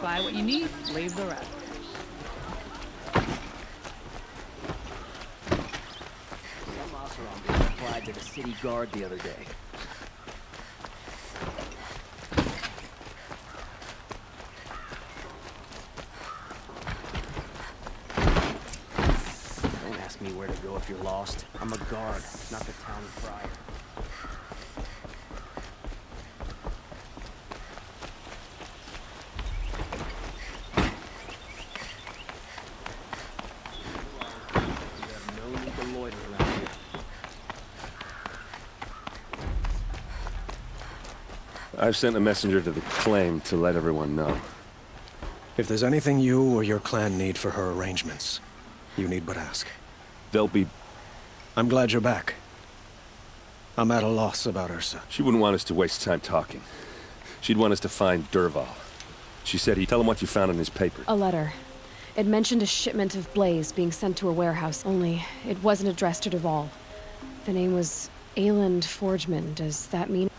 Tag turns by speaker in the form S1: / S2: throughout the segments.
S1: Buy what you need, leave the rest.
S2: Some Oseram being applied to the city guard the other day. Don't ask me where to go if you're lost. I'm a guard, not the town crier.
S3: I've sent a messenger to the claim to let everyone know.
S4: If there's anything you or your clan need for her arrangements, you need but ask.
S3: They'll be...
S4: I'm glad you're back. I'm at a loss about Ursa.
S3: She wouldn't want us to waste time talking. She'd want us to find Dervahl. She said tell him what you found in his paper.
S5: A letter. It mentioned a shipment of blaze being sent to a warehouse, only it wasn't addressed to Dervahl. The name was Ayland Forgeman. Does that mean...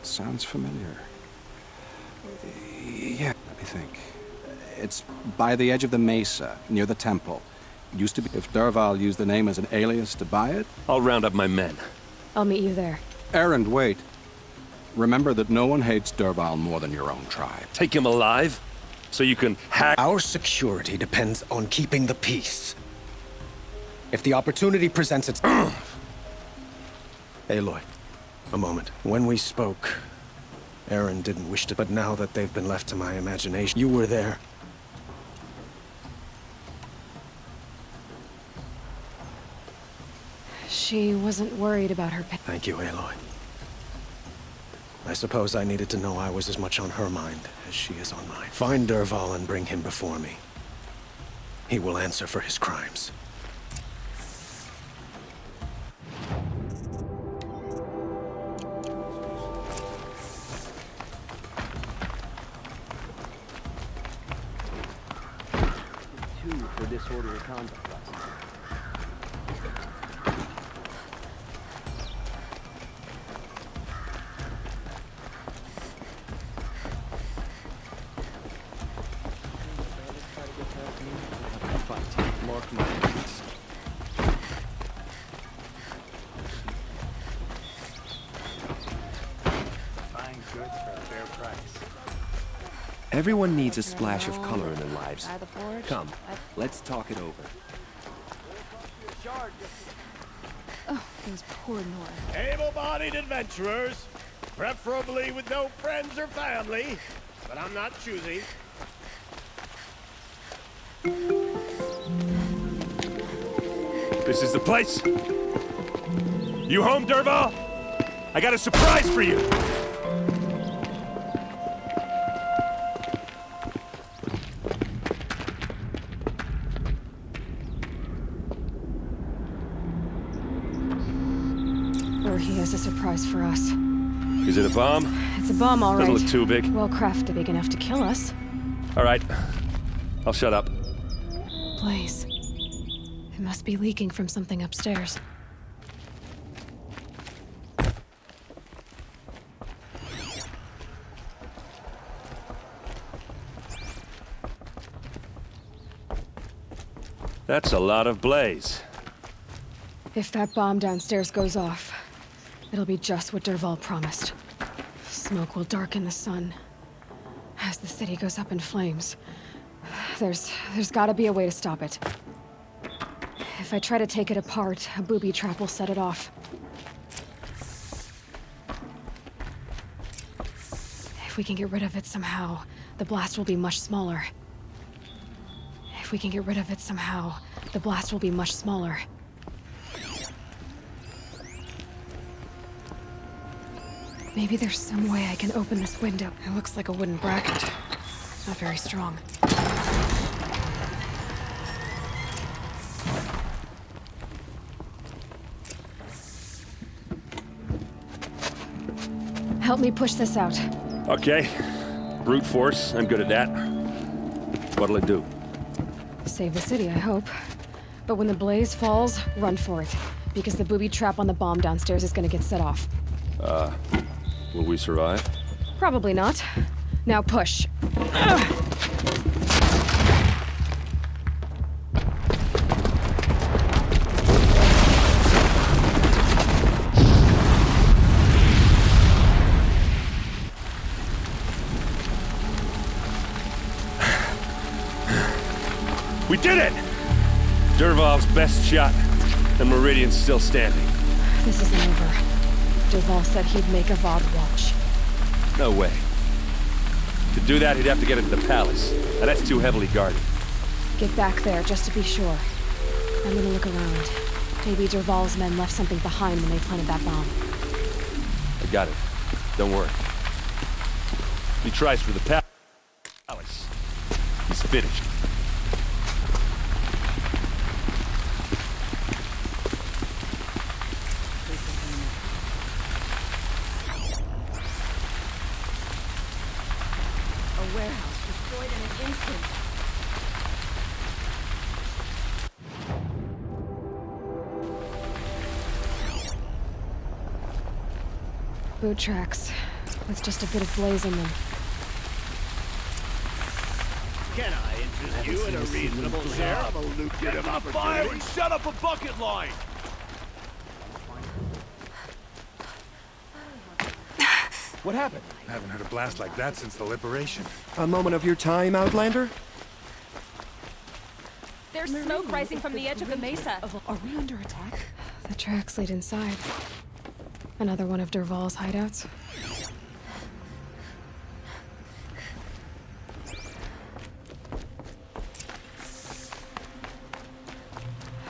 S6: Sounds familiar. Yeah, let me think. It's by the edge of the mesa, near the temple. Used to be. If Dervahl used the name as an alias to buy it...
S3: I'll round up my men.
S5: I'll meet you there.
S6: Erend, wait. Remember that no one hates Dervahl more than your own tribe.
S3: Take him alive? So you can hack...
S4: Our security depends on keeping the peace. If the opportunity presents its... Aloy, a moment. When we spoke, Erend didn't wish to, but now that they've been left to my imagination, you were there.
S5: She wasn't worried about her...
S4: Thank you, Aloy. I suppose I needed to know I was as much on her mind as she is on mine. Find Dervahl and bring him before me. He will answer for his crimes.
S2: For disorderly conduct license. Mark my words.
S7: Buying goods for a fair price.
S8: Everyone needs a splash of color in their lives. Come, let's talk it over.
S5: Oh, those poor Nora.
S7: Able-bodied adventurers, preferably with no friends or family, but I'm not choosy.
S3: This is the place? You home, Dervahl? I got a surprise for you!
S5: Or he has a surprise for us.
S3: Is it a bomb?
S5: It's a bomb, all right.
S3: Doesn't look too big.
S5: Well crafted, big enough to kill us.
S3: All right. I'll shut up.
S5: Blaze. It must be leaking from something upstairs.
S3: That's a lot of blaze.
S5: If that bomb downstairs goes off, it'll be just what Dervahl promised. Smoke will darken the sun as the city goes up in flames. There's gotta be a way to stop it. If I try to take it apart, a booby trap will set it off. If we can get rid of it somehow, the blast will be much smaller. If we can get rid of it somehow, the blast will be much smaller. Maybe there's some way I can open this window. It looks like a wooden bracket. Not very strong. Help me push this out.
S3: Okay. Brute force, I'm good at that. What'll it do?
S5: Save the city, I hope. But when the blaze falls, run for it. Because the booby trap on the bomb downstairs is gonna get set off.
S3: Will we survive?
S5: Probably not. Now push.
S3: We did it! Dervahl's best shot, and Meridian's still standing.
S5: This isn't over. Dervahl said he'd make a Vought watch.
S3: No way. To do that, he'd have to get into the palace, and that's too heavily guarded.
S5: Get back there, just to be sure. I'm gonna look around. Maybe Dervahl's men left something behind when they planted that bomb.
S3: I got it. Don't worry. He tries for the palace. He's finished.
S1: A warehouse destroyed in an instant.
S5: Boot tracks, with just a bit of blaze in them.
S7: Can I interest you in a reasonable share of a lucrative opportunity?
S9: Shut up a bucket line! What happened?
S10: I haven't heard a blast like that since the liberation.
S8: A moment of your time, Outlander?
S11: There's smoke rising from the edge of the mesa.
S1: Are we under attack?
S5: The tracks lead inside. Another one of Dervahl's hideouts.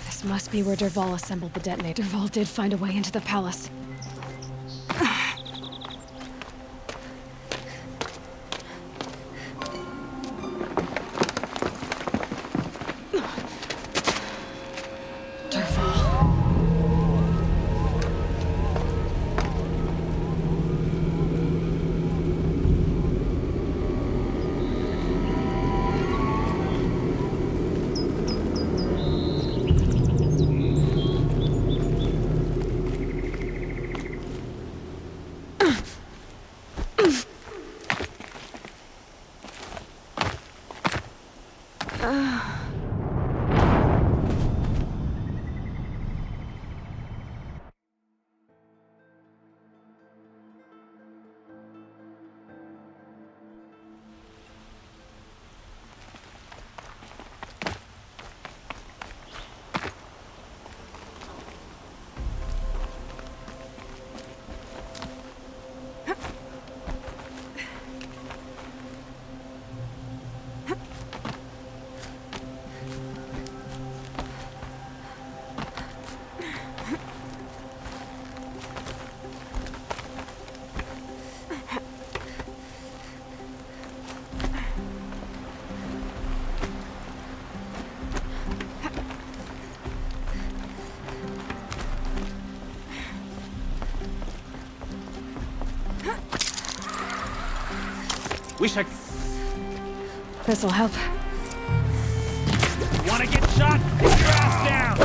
S5: This must be where Dervahl assembled the detonator. Dervahl did find a way into the palace.
S9: Wish I
S5: This'll help.
S9: wanna get shot? Get your ass down!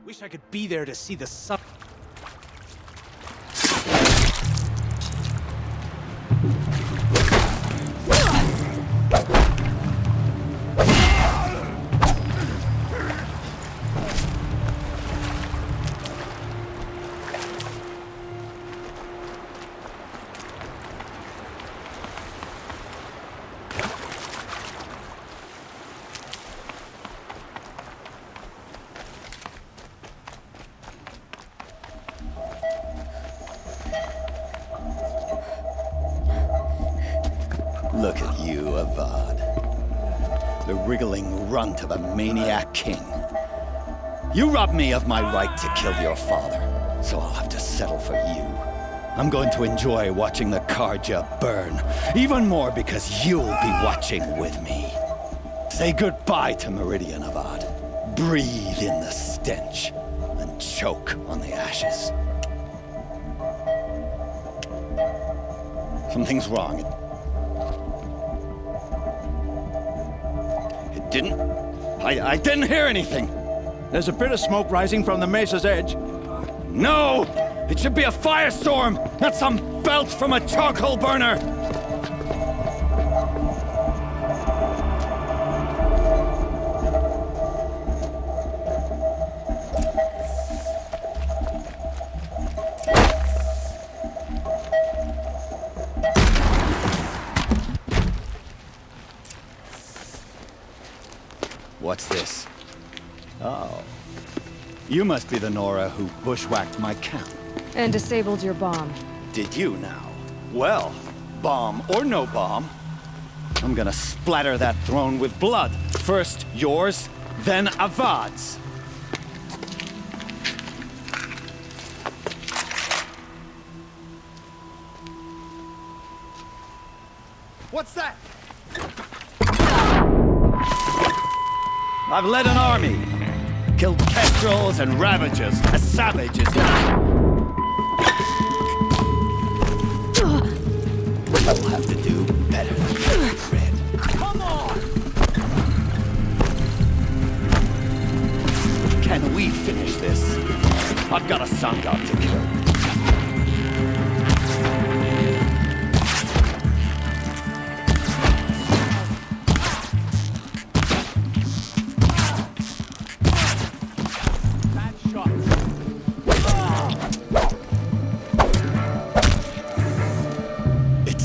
S9: Wish I could be there to see the sun.
S12: Look at you, Avad. The wriggling runt of a maniac king. You robbed me of my right to kill your father, so I'll have to settle for you. I'm going to enjoy watching the Karja burn, even more because you'll be watching with me. Say goodbye to Meridian, Avad. Breathe in the stench, and choke on the ashes. Something's wrong. I didn't hear anything.
S6: There's a bit of smoke rising from the mesa's edge.
S12: No! It should be a firestorm, not some belch from a charcoal burner! What's this? Oh. You must be the Nora who bushwhacked my camp.
S5: And disabled your bomb.
S12: Did you now? Well, bomb or no bomb, I'm gonna splatter that throne with blood. First yours, then Avad's.
S9: What's that?
S12: I've led an army. Killed kestrels and ravagers. A savage is now. You'll have to do better than that, Fred.
S9: Come on!
S12: Can we finish this? I've got a sun god to kill.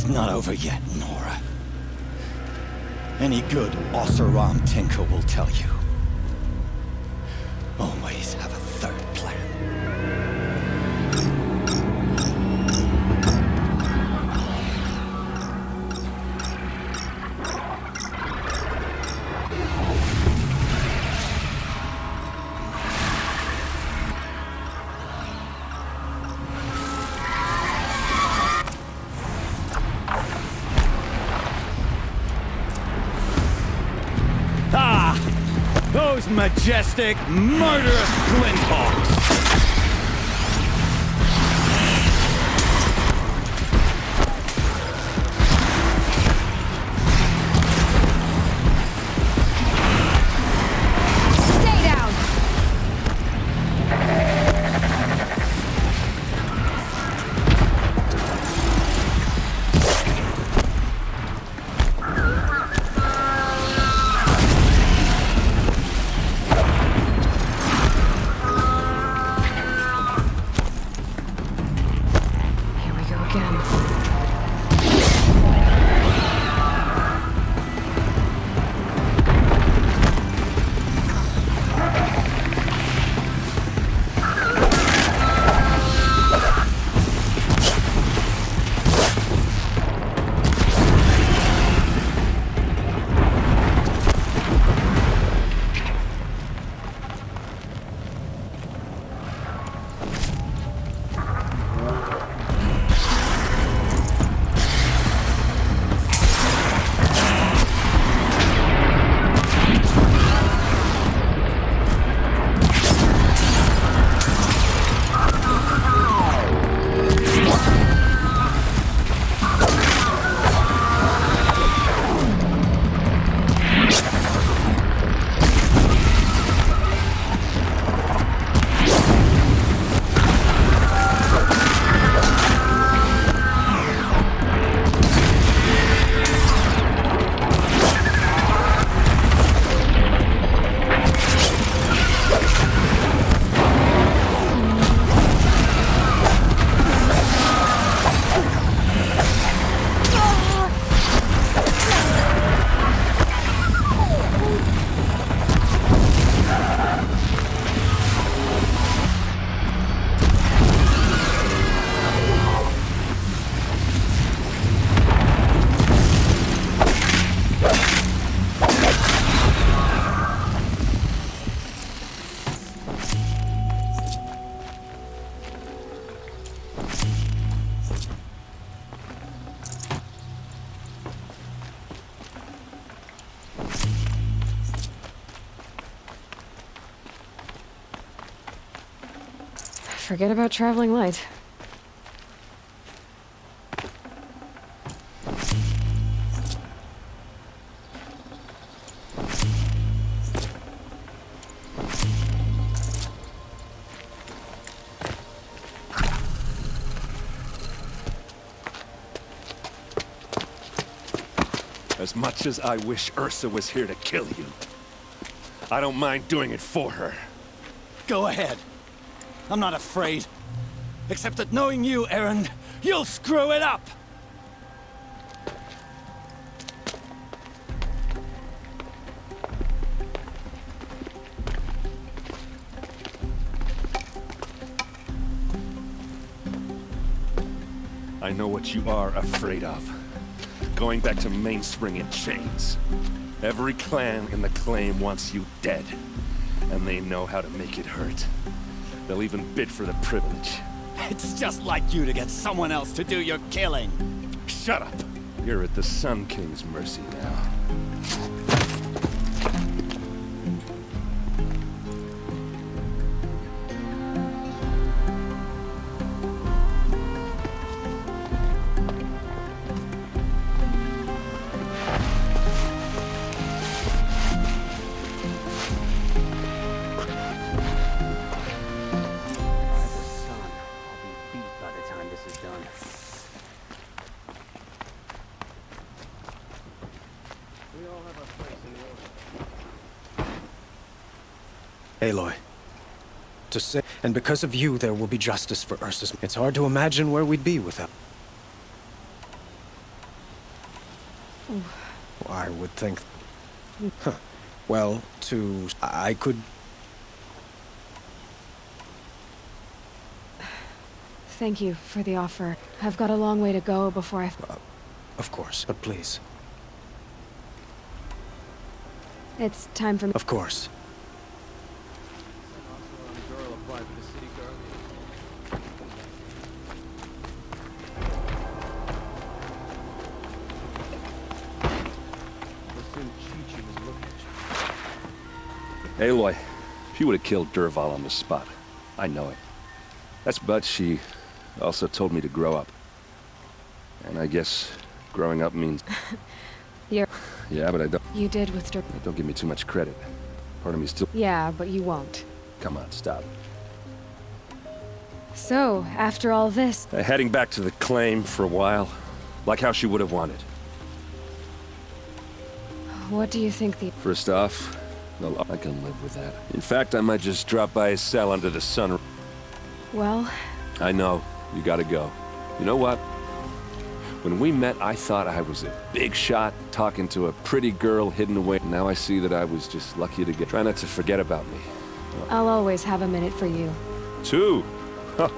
S12: Not over yet, Nora. Any good Oseram tinker will tell you. Always have a third plan. Those majestic, murderous Glinthawks!
S5: Stay down! Forget about traveling light.
S3: As much as I wish Ursa was here to kill you, I don't mind doing it for her.
S12: Go ahead. I'm not afraid. Except that knowing you, Aaron, you'll screw it up!
S3: I know what you are afraid of. Going back to Mainspring in chains. Every clan in the claim wants you dead. And they know how to make it hurt. They'll even bid for the privilege.
S12: It's just like you to get someone else to do your killing.
S3: Shut up! You're at the Sun King's mercy now.
S4: Aloy. To say, and because of you, there will be justice for Ursus. It's hard to imagine where we'd be without. I would think. Huh. Well, I could.
S5: Thank you for the offer. I've got a long way to go before I...
S4: Of course, but please.
S5: It's time for me...
S4: Of course.
S3: Aloy, she would have killed Dervahl on the spot. I know it. But she also told me to grow up. And I guess growing up means...
S5: You're...
S3: Yeah, but I don't...
S5: You did with
S3: Don't give me too much credit. Part of me still...
S5: Yeah, but you won't.
S3: Come on, stop.
S5: So, after all this...
S3: Heading back to the claim for a while. Like how she would have wanted.
S5: What do you think the...
S3: First off, no, I can live with that. In fact, I might just drop by his cell under the sun.
S5: Well...
S3: I know. You gotta go. You know what? When we met, I thought I was a big shot talking to a pretty girl hidden away. Now I see that I was just lucky to get... Try not to forget about me.
S5: I'll always have a minute for you.
S3: 2? Huh.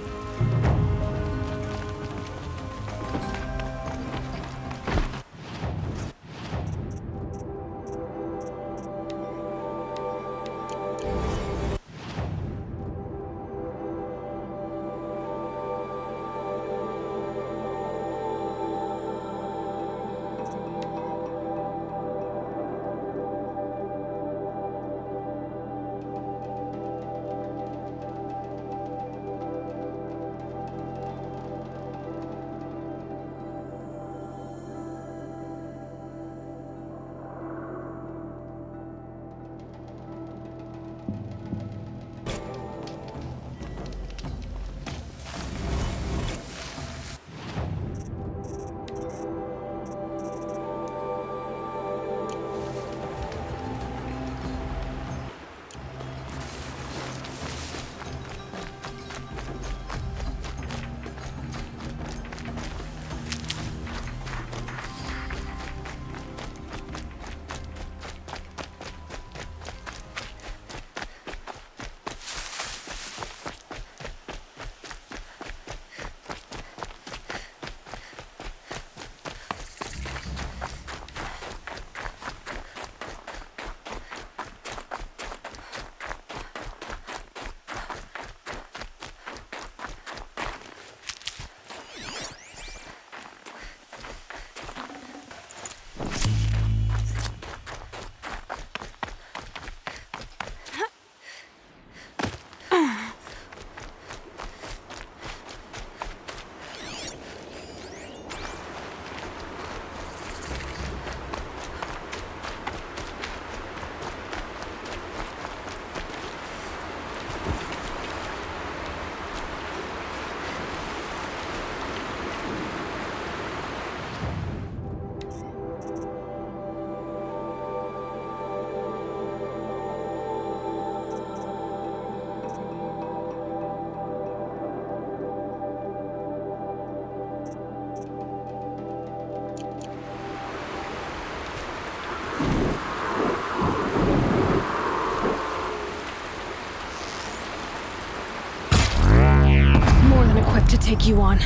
S5: take you on.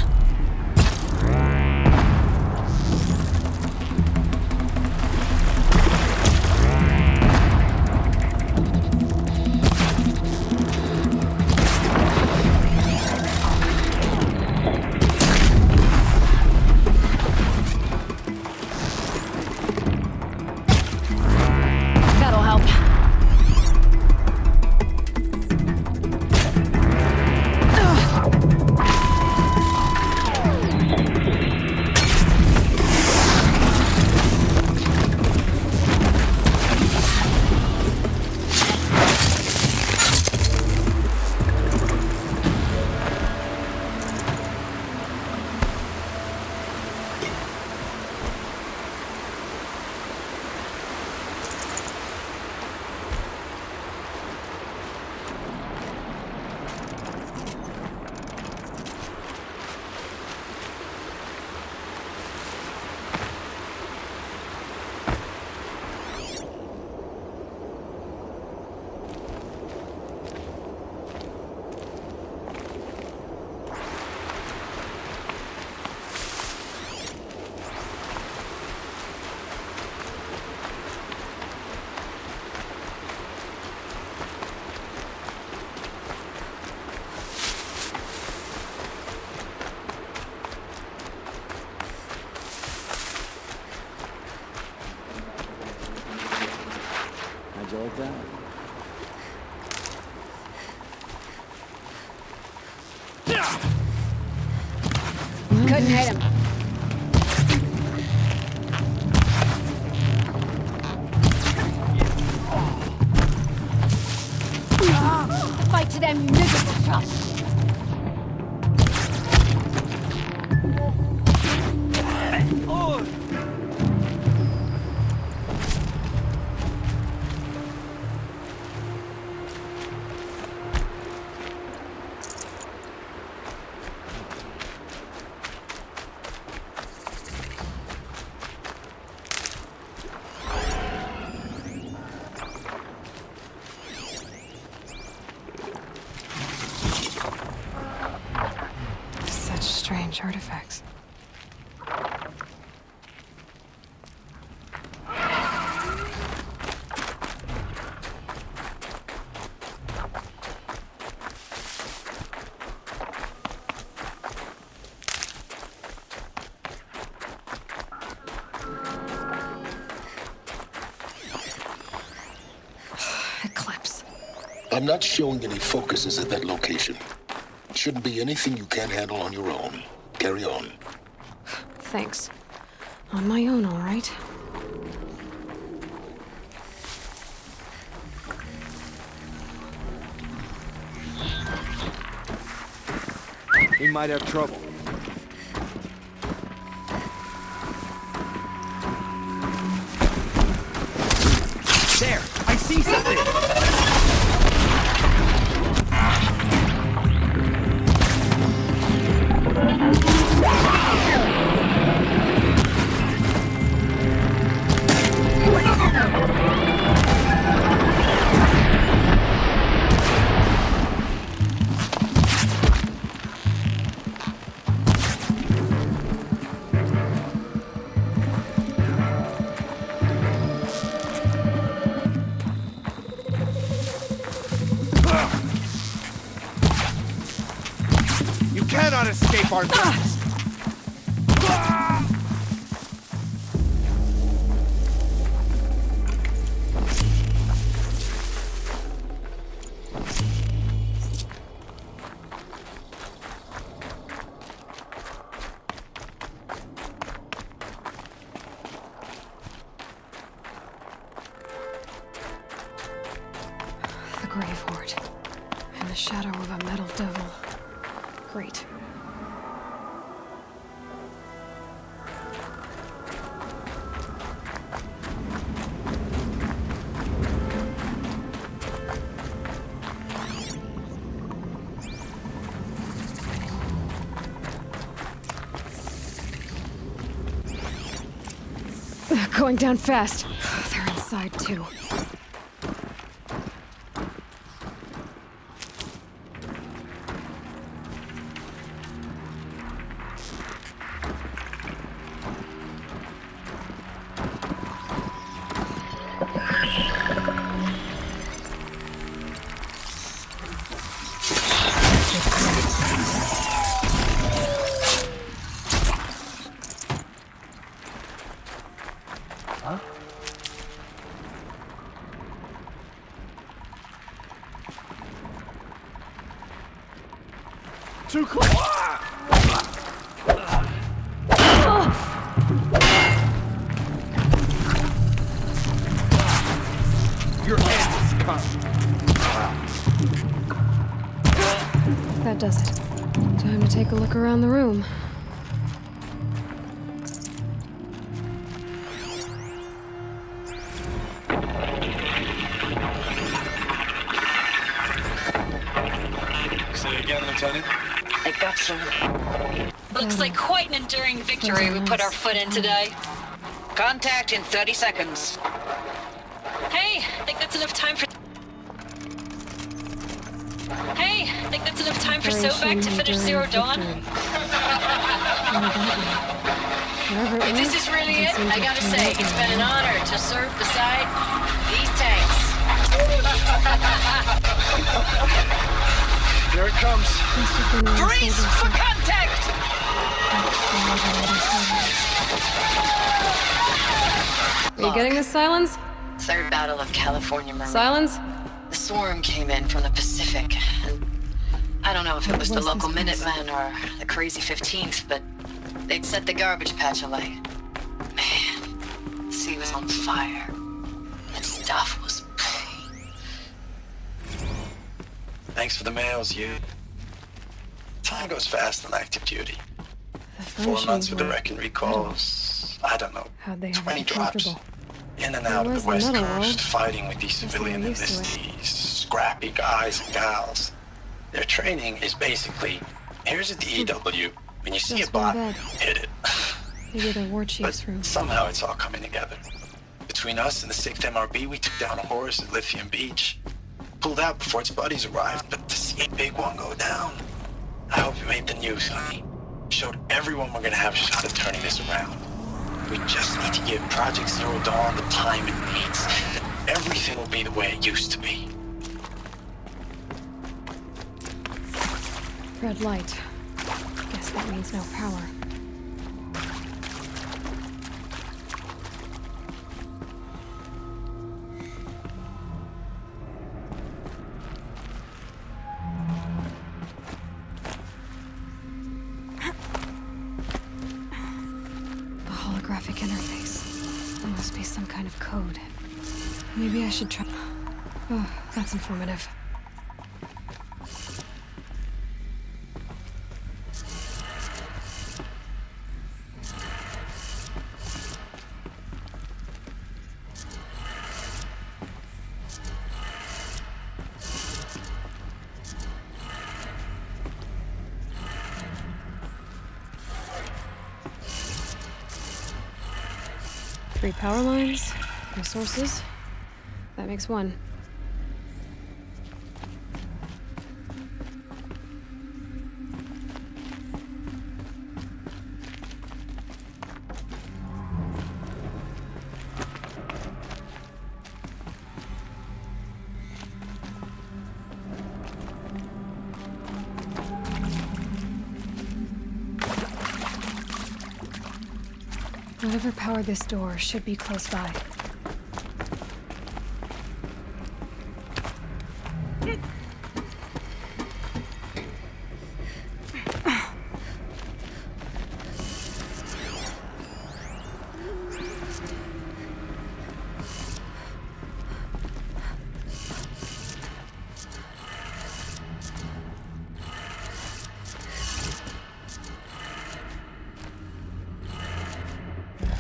S5: That'll help.
S2: How'd you like that?
S5: Couldn't hit him. Fight to them, you niggas! Such strange artifacts. Eclipse.
S13: I'm not showing any focuses at that location. Shouldn't be anything you can't handle on your own. Carry on.
S5: Thanks. On my own, all right?
S8: We might have trouble. There! I see something!
S9: You cannot escape our justice!
S5: The grave hoard. And the shadow of a metal devil. Great. Going down fast. They're inside, too.
S9: too close! Your end is coming.
S5: That does it. Time to take a look around the room.
S14: Say again, Lieutenant?
S15: I got some. Looks like quite an enduring victory we put our foot in today. Contact in 30 seconds. Hey, I think that's enough time for... Hey, I think that's enough time for Sovac to finish Zero Dawn. If this is really it, I gotta say, it's been an honor to serve beside these tanks.
S14: Here it comes.
S15: Brace for contact!
S5: Are you getting this, Silence?
S15: Third battle of California Marine.
S5: Silence?
S15: The swarm came in from the Pacific, and I don't know if it was the local Minutemen or the crazy 15th, but they'd set the garbage patch alight. Man, the sea was on fire. That stuff was
S14: Thanks for the mails, you. Time goes fast on active duty. 4 months with the wreck and recalls. I don't know. 20 drops. In and out of the West Coast, fighting with these civilian enlistees, scrappy guys and gals. Their training is basically, here's a DEW. When you see a bot, hit it.
S5: Maybe the war chief's room.
S14: Somehow it's all coming together. Between us and the 6th MRB, we took down a horse at Lithium Beach. Pulled out before its buddies arrived, but to see a big one go down. I hope you made the news, honey. Showed everyone we're gonna have a shot at turning this around. We just need to give Project Zero Dawn the time it needs. Then everything will be the way it used to be.
S5: Red light. Guess that means no power. Holographic interface. There must be some kind of code. Maybe I should try... Oh, that's informative. Three power lines, no sources. That makes one. Whatever powered this door should be close by.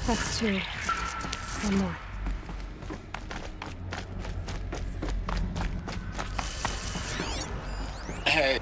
S5: That's two. One more.
S14: Hey.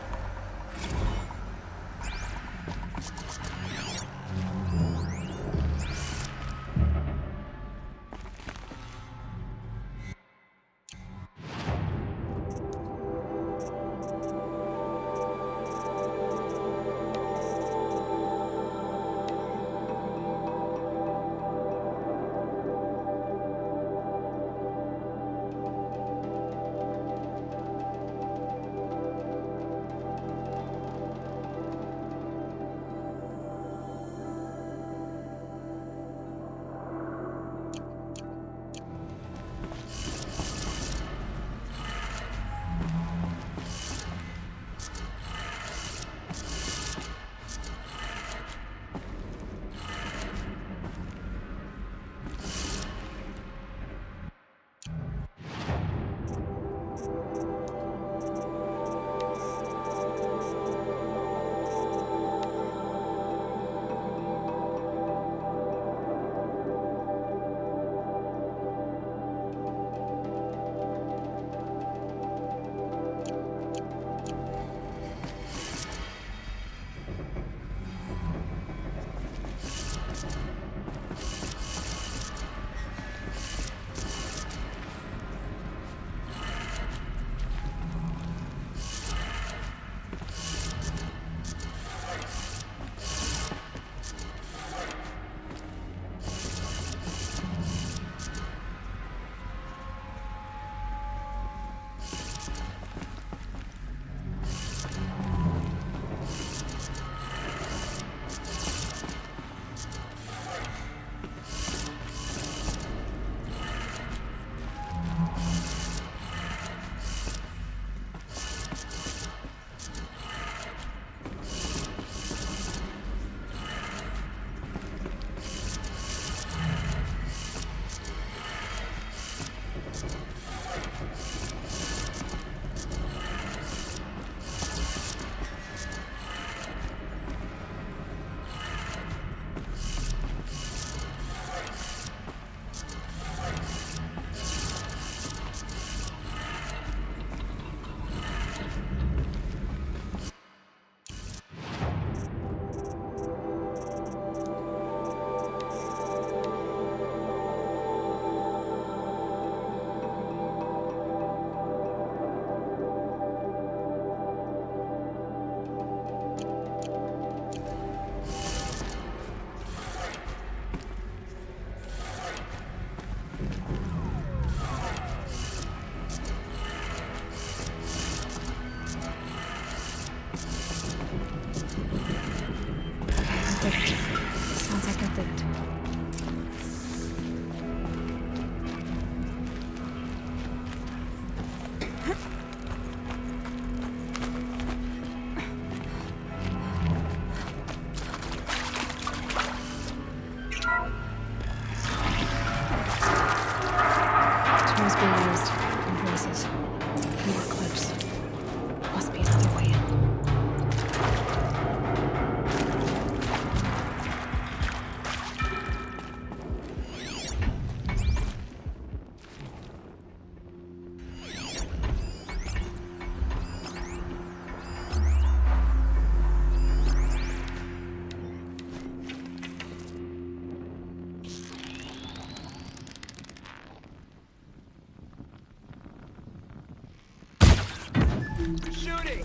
S7: Shooting!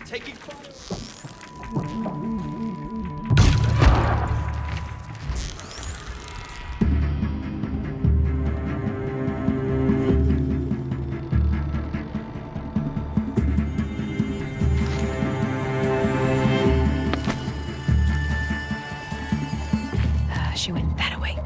S7: Taking fire.
S5: She went that way.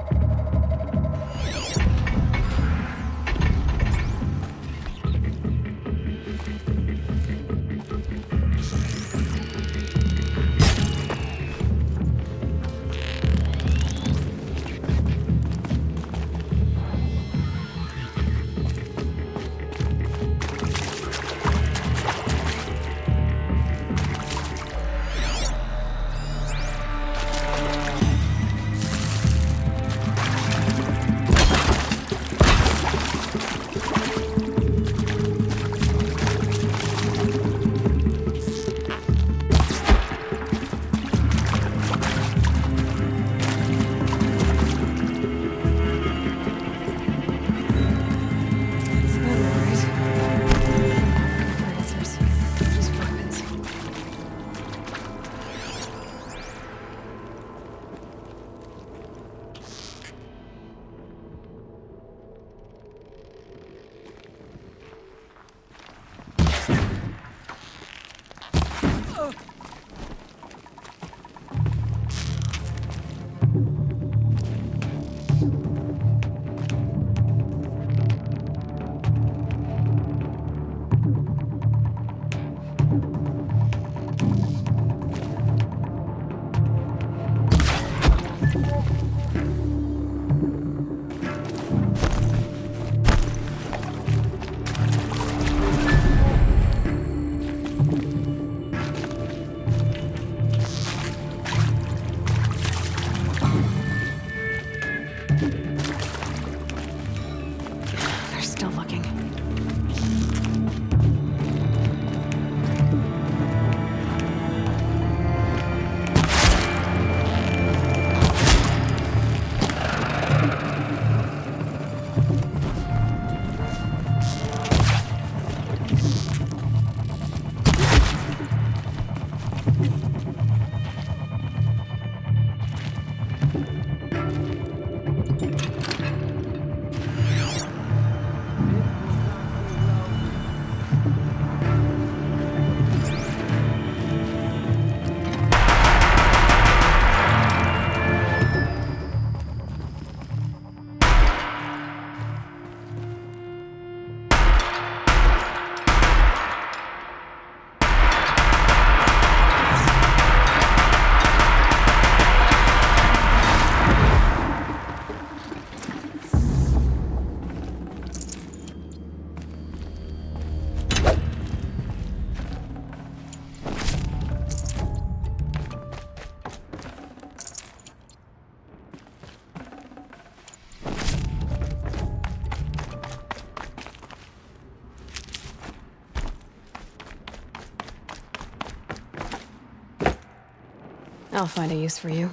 S5: I'll find a use for you.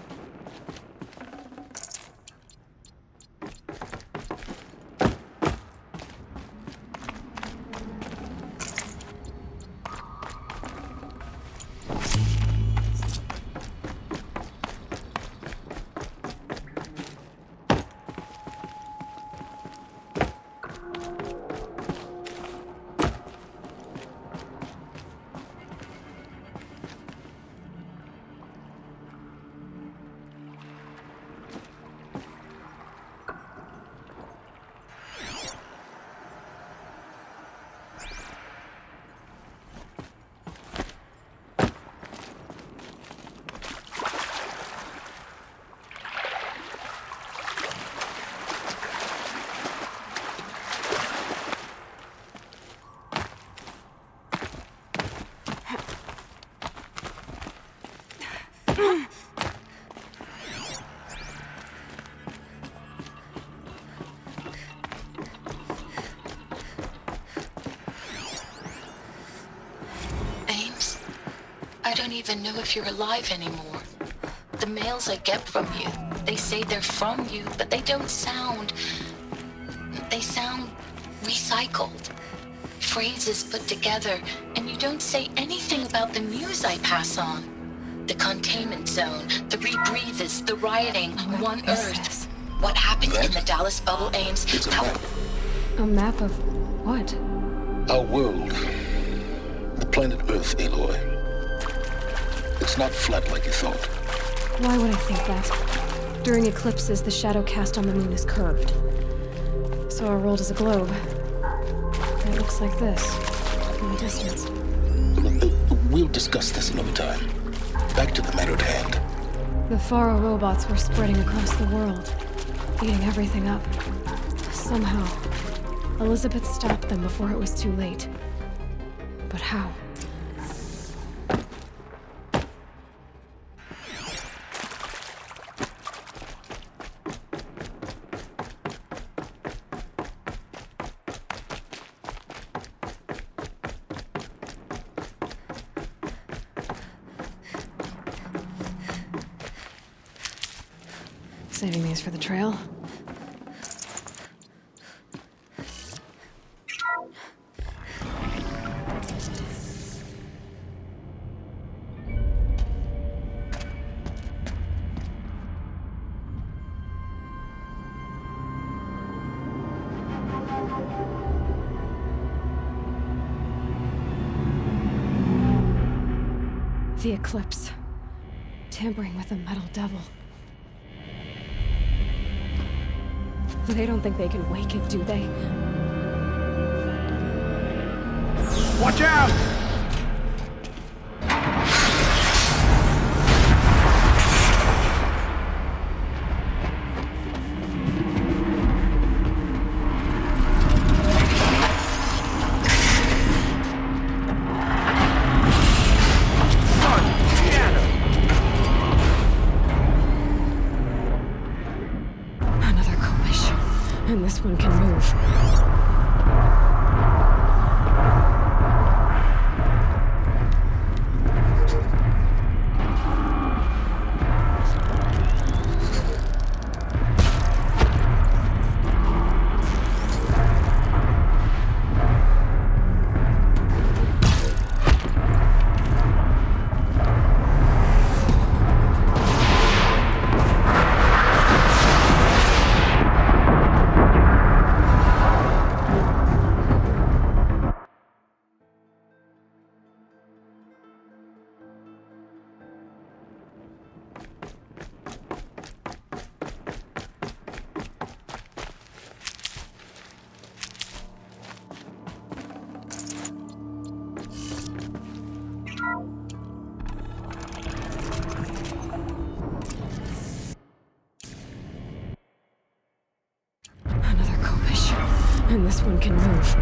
S15: don't even know if you're alive anymore. The mails I get from you, they say they're from you, but they don't sound... They sound recycled. Phrases put together, and you don't say anything about the news I pass on. The containment zone, the rebreathers, the rioting, One Earth. What happened in the Dallas bubble aims...
S5: A map of what?
S13: Our world. The planet Earth, Aloy. It's not flat like you thought.
S5: Why would I think that? During eclipses, the shadow cast on the moon is curved. So our world is a globe. It looks like this, from a distance.
S13: We'll discuss this another time. Back to the matter at hand.
S5: The Faro robots were spreading across the world, eating everything up. Somehow, Elizabeth stopped them before it was too late. But how? Saving these for the trail. The eclipse. Tampering with the metal devil. They don't think they can wake it, do they?
S9: Watch out!
S5: And this one can move. And this one can move.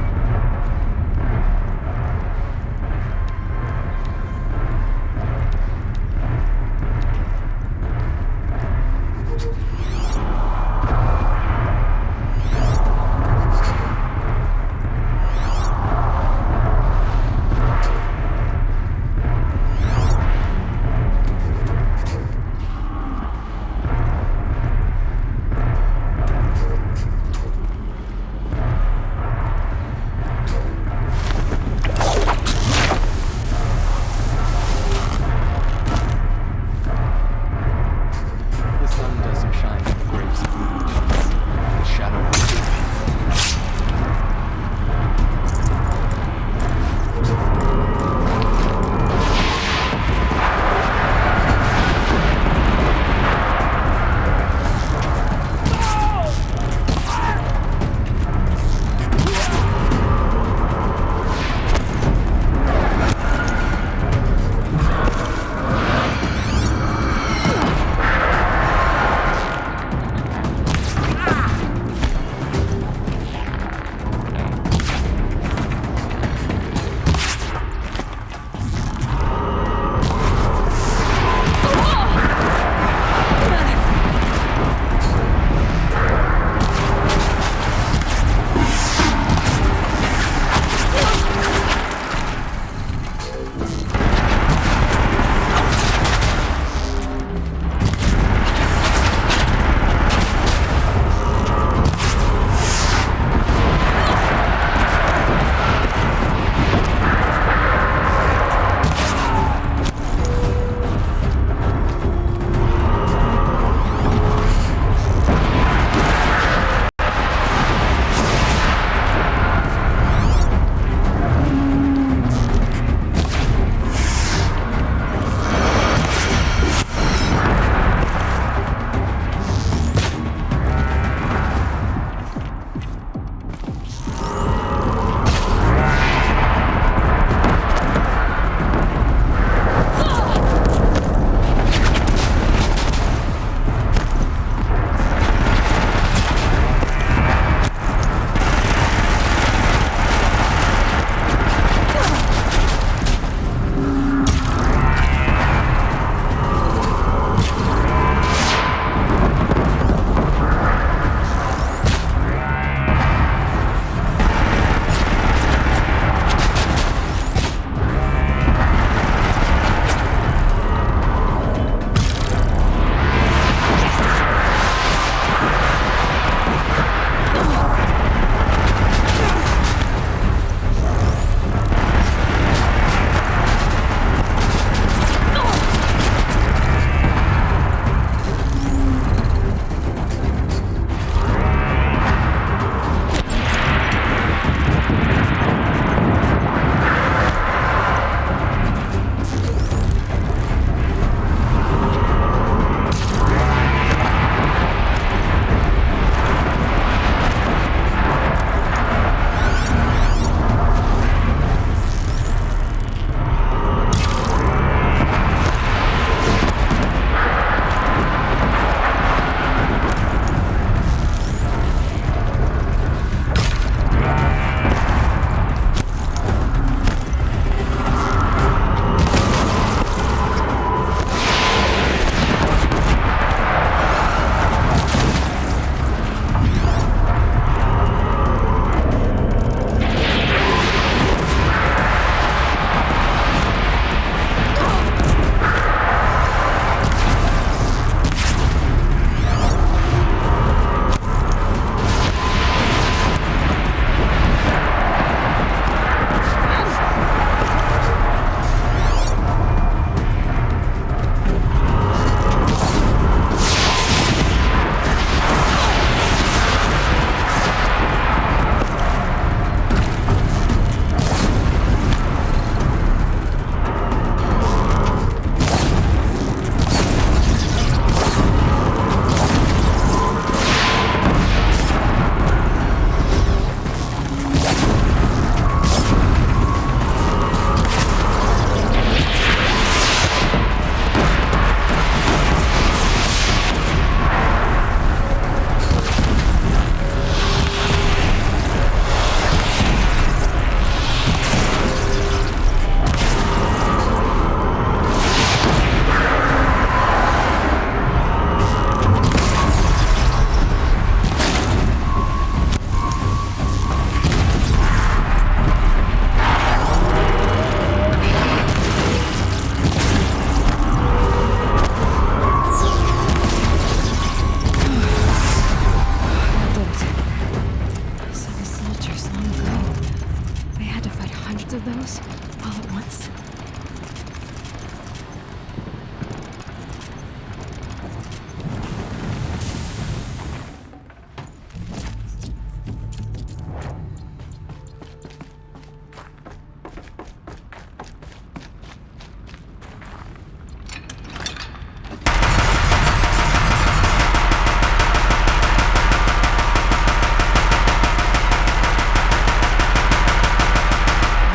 S5: of those all at once?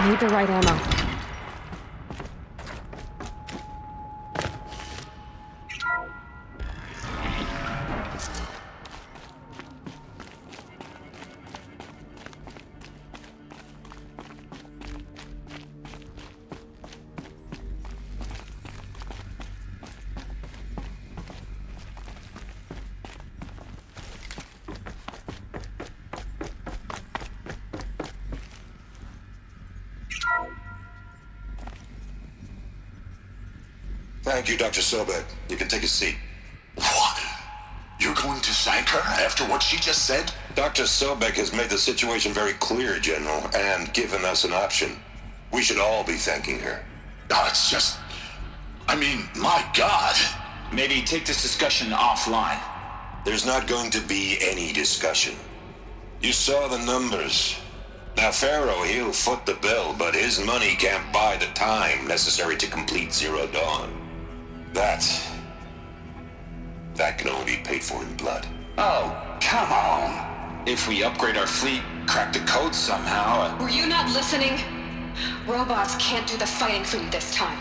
S5: Need the right ammo.
S16: Thank you, Dr. Sobek. You can take a seat.
S13: What? You're going to thank her after what she just said?
S16: Dr. Sobek has made the situation very clear, General, and given us an option. We should all be thanking her.
S13: No, it's just... I mean, my God.
S17: Maybe take this discussion offline.
S16: There's not going to be any discussion. You saw the numbers. Now, Pharaoh, he'll foot the bill, but his money can't buy the time necessary to complete Zero Dawn. That can only be paid for in blood.
S17: Oh, come on. If we upgrade our fleet, crack the code somehow...
S15: Were you not listening? Robots can't do the fighting for you this time.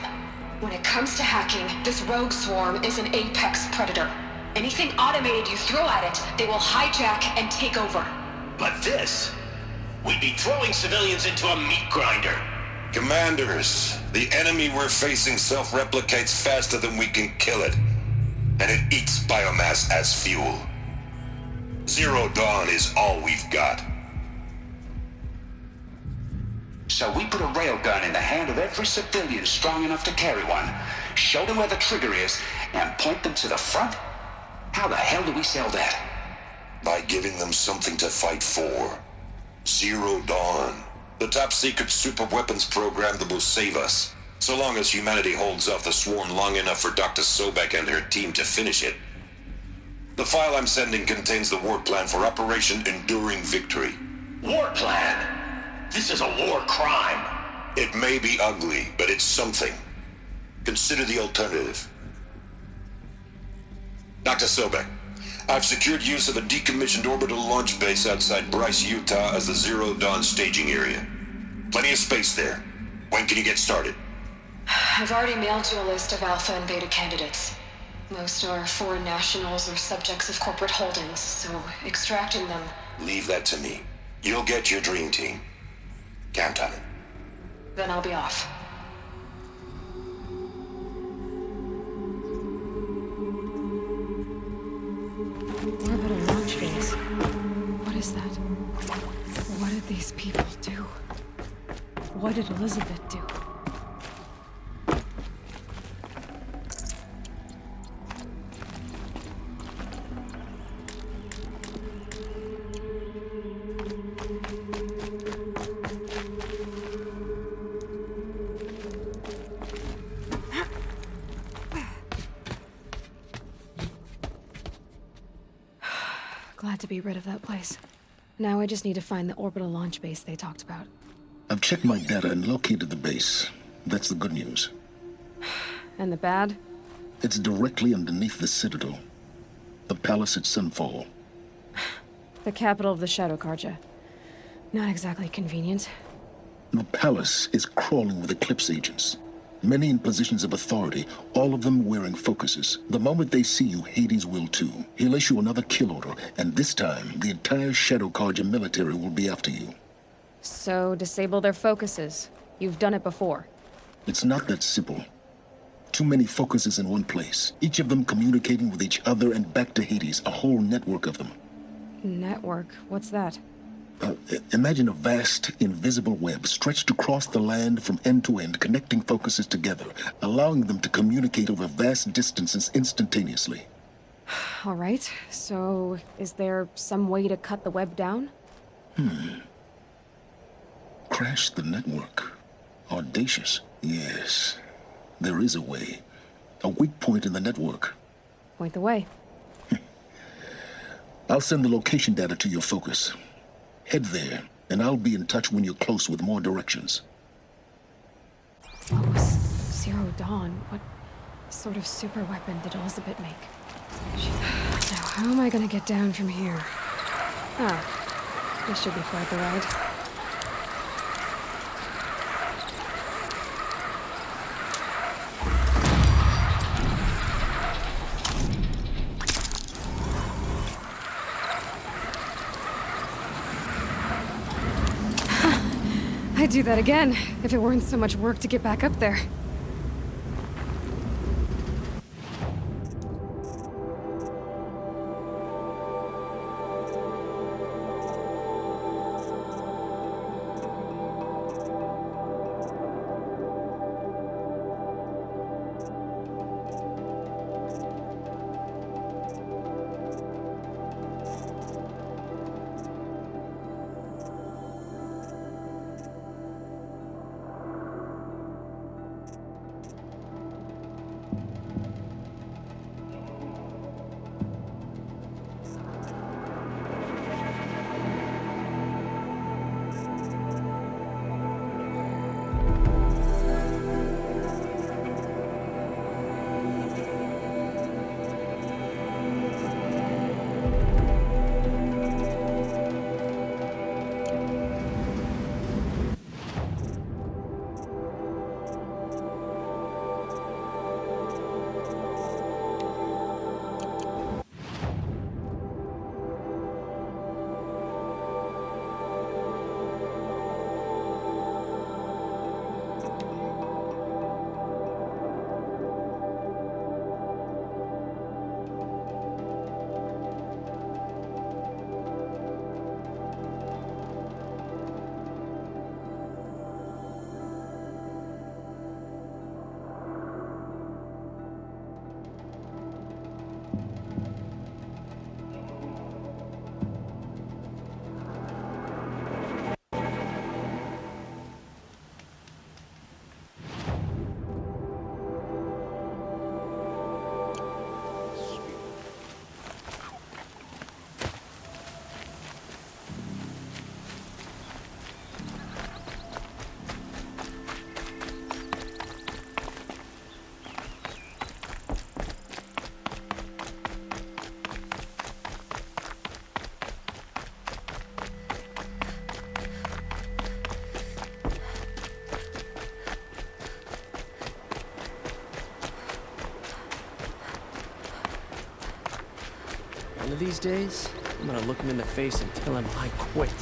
S15: When it comes to hacking, this rogue swarm is an apex predator. Anything automated you throw at it, they will hijack and take over.
S7: But this... we'd be throwing civilians into a meat grinder.
S16: Commanders, the enemy we're facing self-replicates faster than we can kill it. And it eats biomass as fuel. Zero Dawn is all we've got.
S17: So we put a railgun in the hand of every civilian strong enough to carry one, show them where the trigger is, and point them to the front? How the hell do we sell that?
S16: By giving them something to fight for. Zero Dawn. The top-secret super-weapons program that will save us. So long as humanity holds off the swarm long enough for Dr. Sobek and her team to finish it. The file I'm sending contains the war plan for Operation Enduring Victory.
S7: War plan? This is a war crime.
S16: It may be ugly, but it's something. Consider the alternative. Dr. Sobek, I've secured use of a decommissioned orbital launch base outside Bryce, Utah as the Zero Dawn staging area. Plenty of space there. When can you get started?
S15: I've already mailed you a list of Alpha and Beta candidates. Most are foreign nationals or subjects of corporate holdings, so extracting them...
S16: Leave that to me. You'll get your dream team. Count on it.
S15: Then I'll be off.
S5: Orbital launch base. What is that? What did these people do? What did Elizabeth do? Glad to be rid of that place. Now I just need to find the orbital launch base they talked about.
S13: I've checked my data and located the base. That's the good news.
S5: And the bad?
S13: It's directly underneath the Citadel. The palace at Sunfall.
S5: The capital of the Shadow Carja. Not exactly convenient.
S13: The palace is crawling with Eclipse agents. Many in positions of authority, all of them wearing focuses. The moment they see you, Hades will too. He'll issue another kill order, and this time, the entire Shadow Carja military will be after you.
S5: So, disable their focuses. You've done it before.
S13: It's not that simple. Too many focuses in one place, each of them communicating with each other and back to Hades, a whole network of them.
S5: Network? What's that?
S13: Imagine a vast, invisible web stretched across the land from end to end, connecting focuses together, allowing them to communicate over vast distances instantaneously.
S5: All right, so is there some way to cut the web down?
S13: Crash the network. Audacious? Yes. There is a way. A weak point in the network.
S5: Point the way.
S13: I'll send the location data to your focus. Head there, and I'll be in touch when you're close with more directions.
S5: What was Zero Dawn? What sort of super weapon did Elizabeth make? Now, how am I gonna get down from here? Ah, this should be quite the ride. I'd do that again, if it weren't so much work to get back up there.
S2: One of these days, I'm gonna look him in the face and tell him I quit.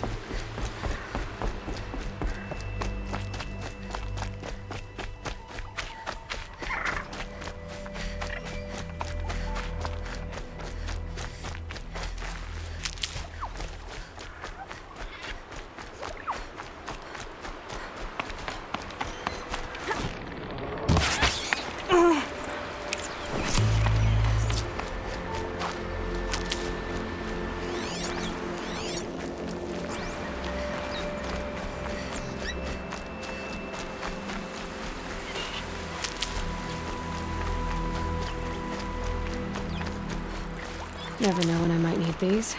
S5: Never know when I might need these.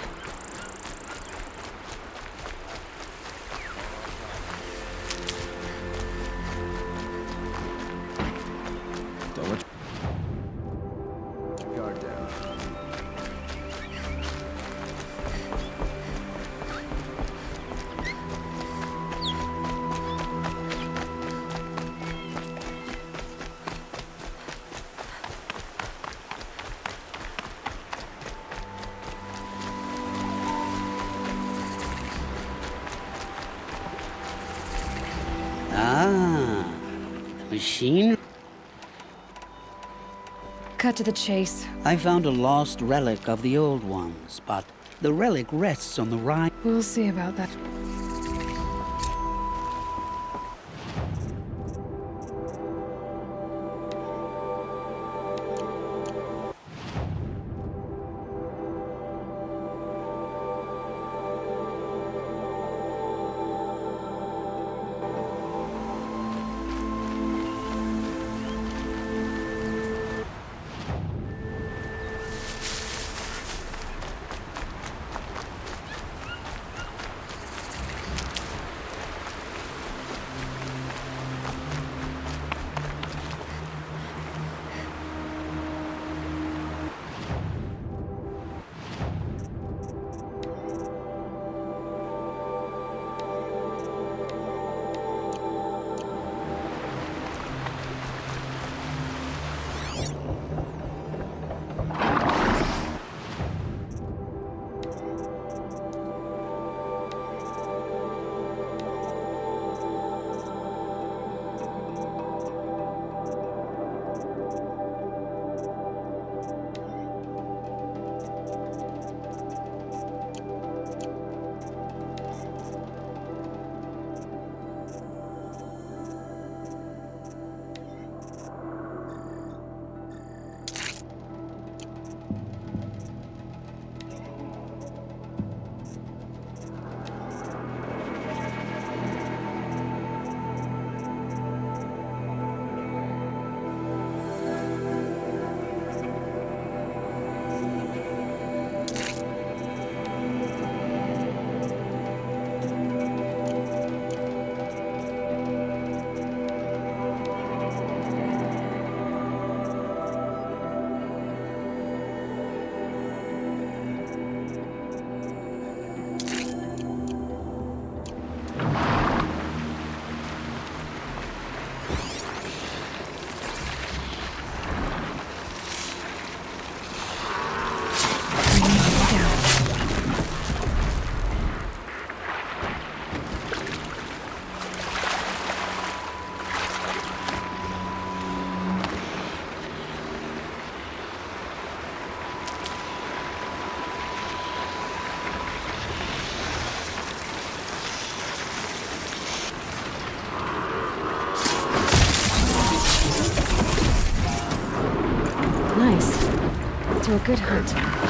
S4: Don't let your guard down.
S18: Machine?
S5: Cut to the chase.
S18: I found a lost relic of the old ones, but the relic rests on the right.
S5: We'll see about that. To a good hunt.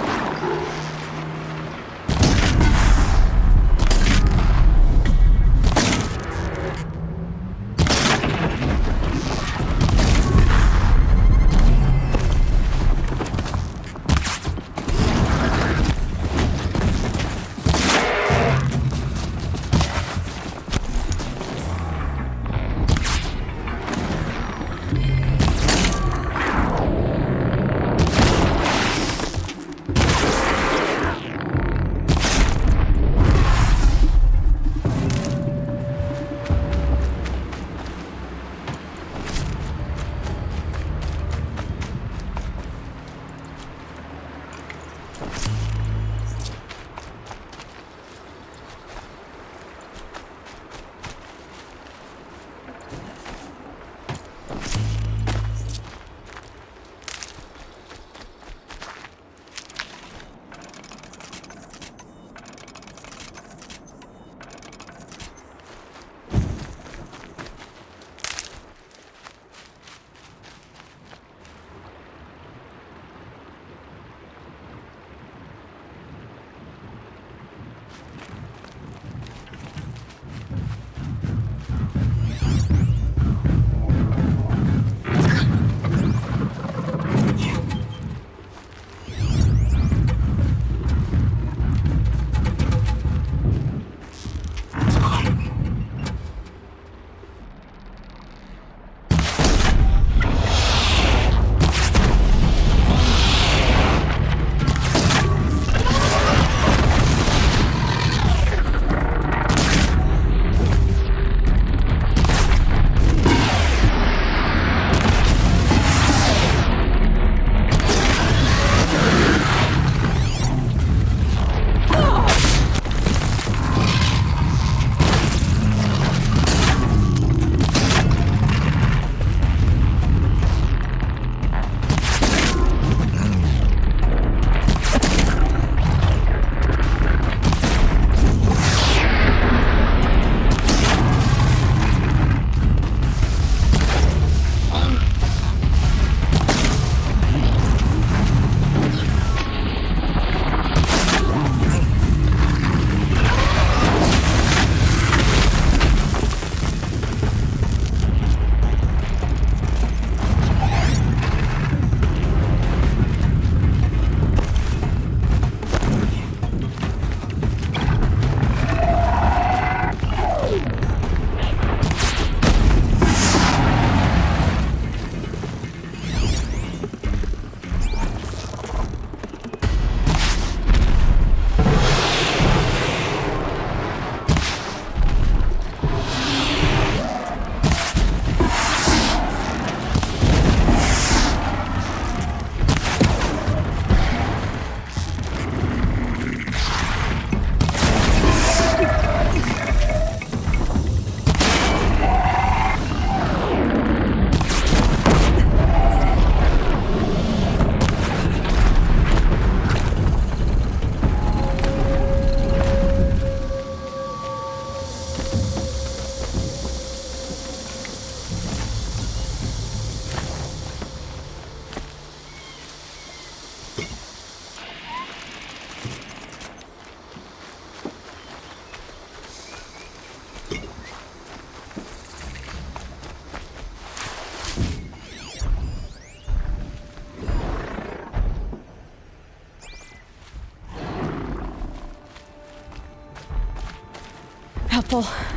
S5: careful.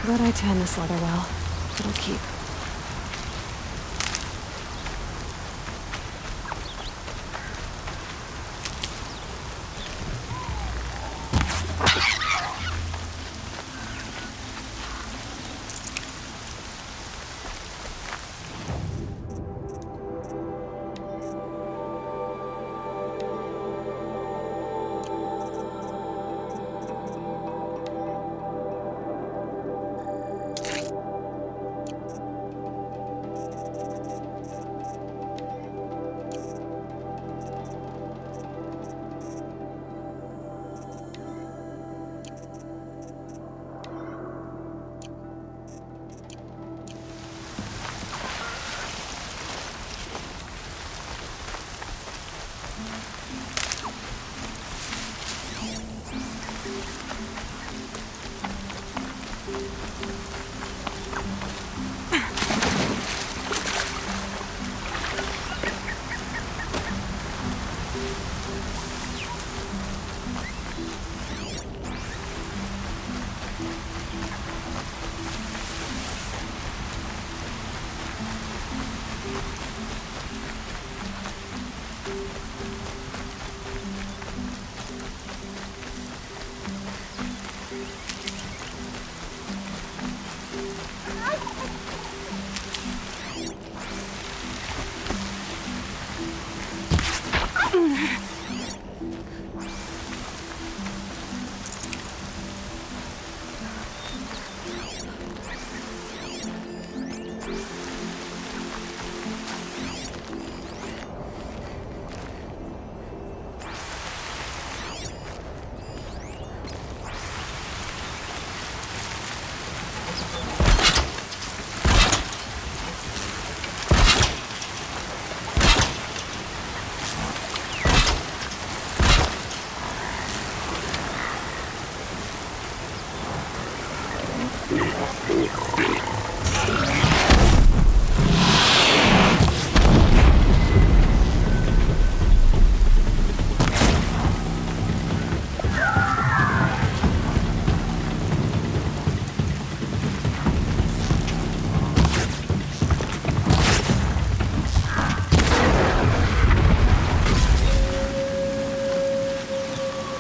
S5: Glad I tanned this leather well. It'll keep.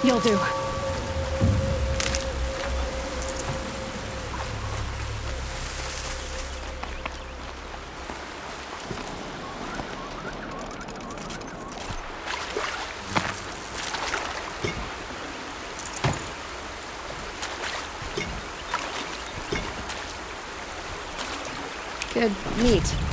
S5: You'll do. Good meat.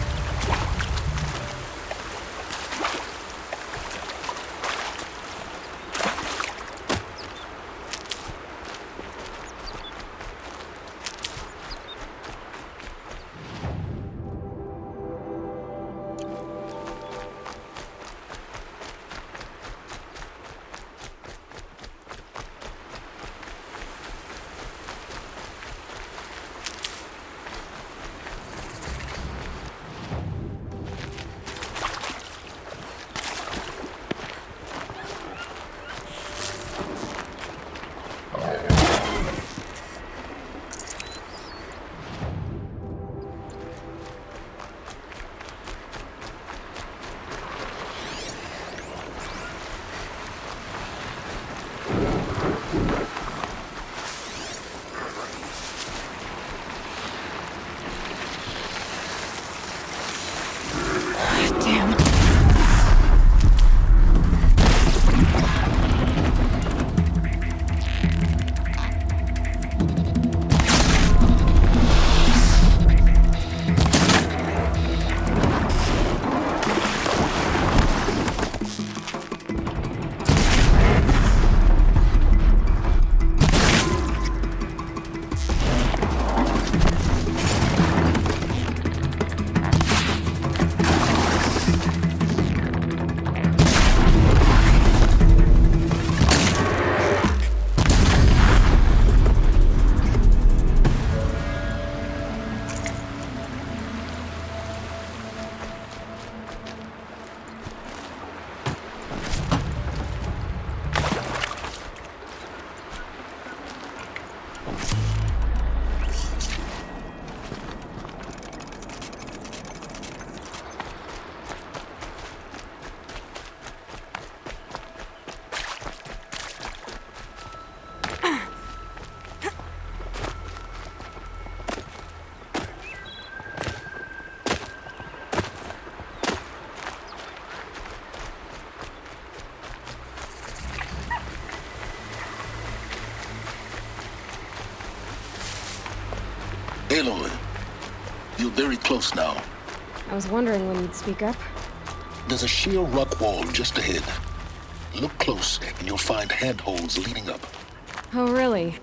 S13: Aloy, you're very close now.
S5: I was wondering when you'd speak up.
S13: There's a sheer rock wall just ahead. Look close, and you'll find handholds leading up.
S5: Oh, really?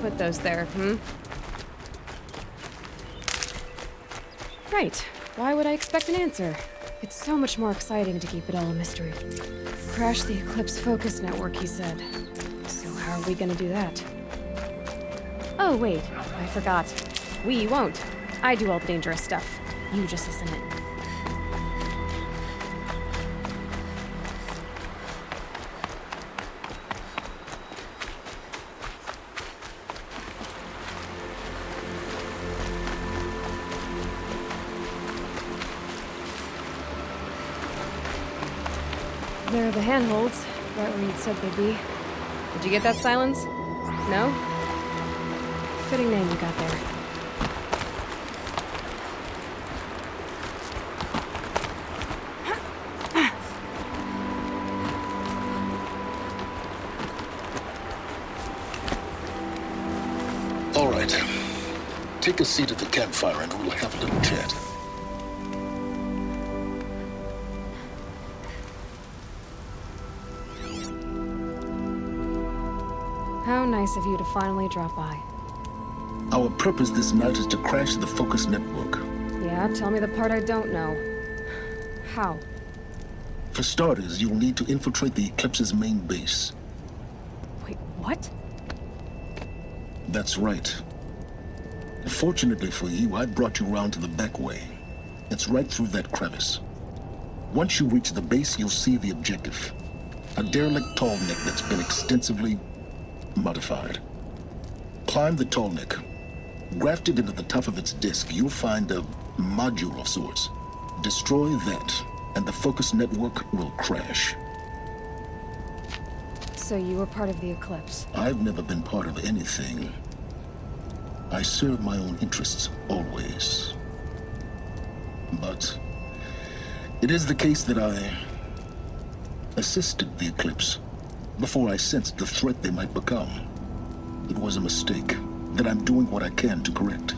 S5: Put those there, Right. Why would I expect an answer? It's so much more exciting to keep it all a mystery. Crash the Eclipse Focus Network, he said. So how are we gonna do that? Oh, wait. I forgot. We won't. I do all the dangerous stuff. You just listen in. There are the handholds, right where you'd said they'd be. Did you get that, Silence? No? Fitting name you got there.
S13: All right. Take a seat at the campfire and we'll have a little chat.
S5: How nice of you to finally drop by.
S13: Our purpose this night is to crash the Focus Network.
S5: Yeah, tell me the part I don't know. How?
S13: For starters, you'll need to infiltrate the Eclipse's main base.
S5: Wait, what?
S13: That's right. Fortunately for you, I brought you round to the back way. It's right through that crevice. Once you reach the base, you'll see the objective. A derelict tall neck that's been extensively modified. Climb the tall neck. Grafted into the top of its disk, you'll find a module of sorts. Destroy that, and the Focus Network will crash.
S5: So you were part of the Eclipse?
S13: I've never been part of anything. I serve my own interests, always. But it is the case that I assisted the Eclipse before I sensed the threat they might become. It was a mistake that I'm doing what I can to correct.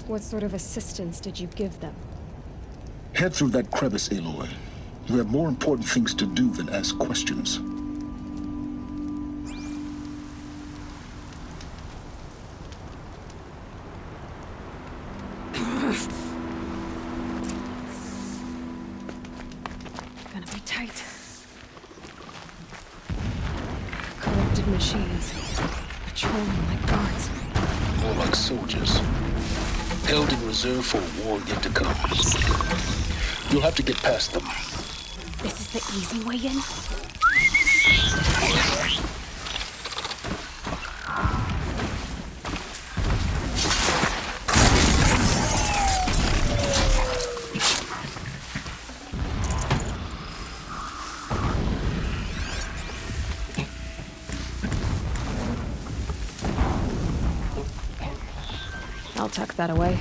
S5: What sort of assistance did you give them?
S13: Head through that crevice, Aloy. You have more important things to do than ask questions.
S5: Gonna be tight. Corrupted machines. Patrolling like guards.
S13: More like soldiers. held in reserve for a war yet to come. You'll have to get past them.
S1: This is the easy way in?
S5: I'll tuck that away.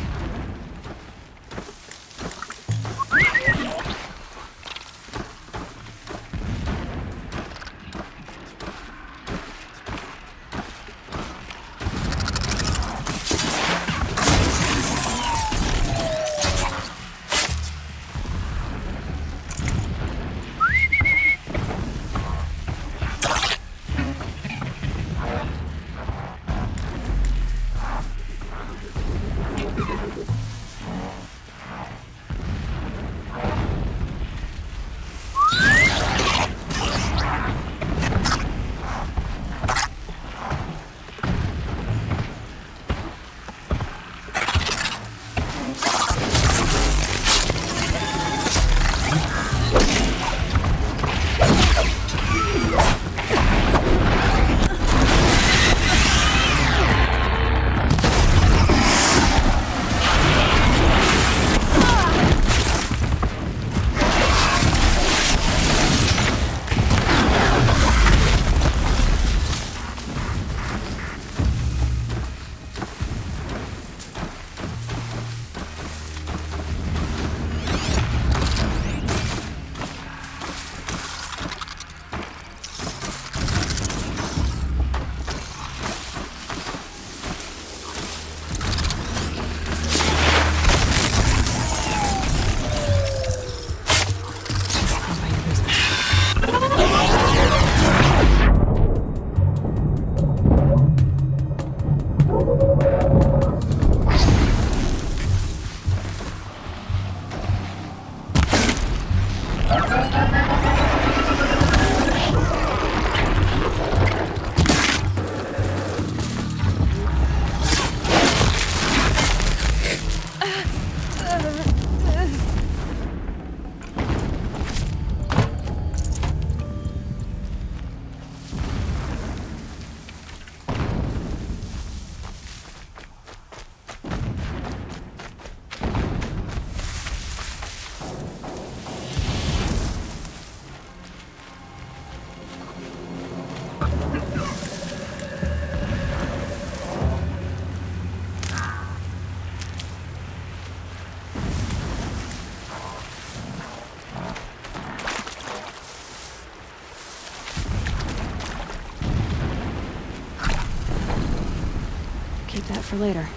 S5: Keep that for later.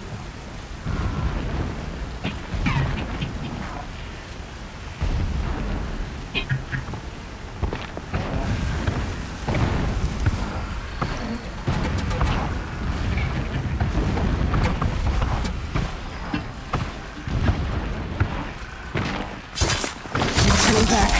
S5: Coming back.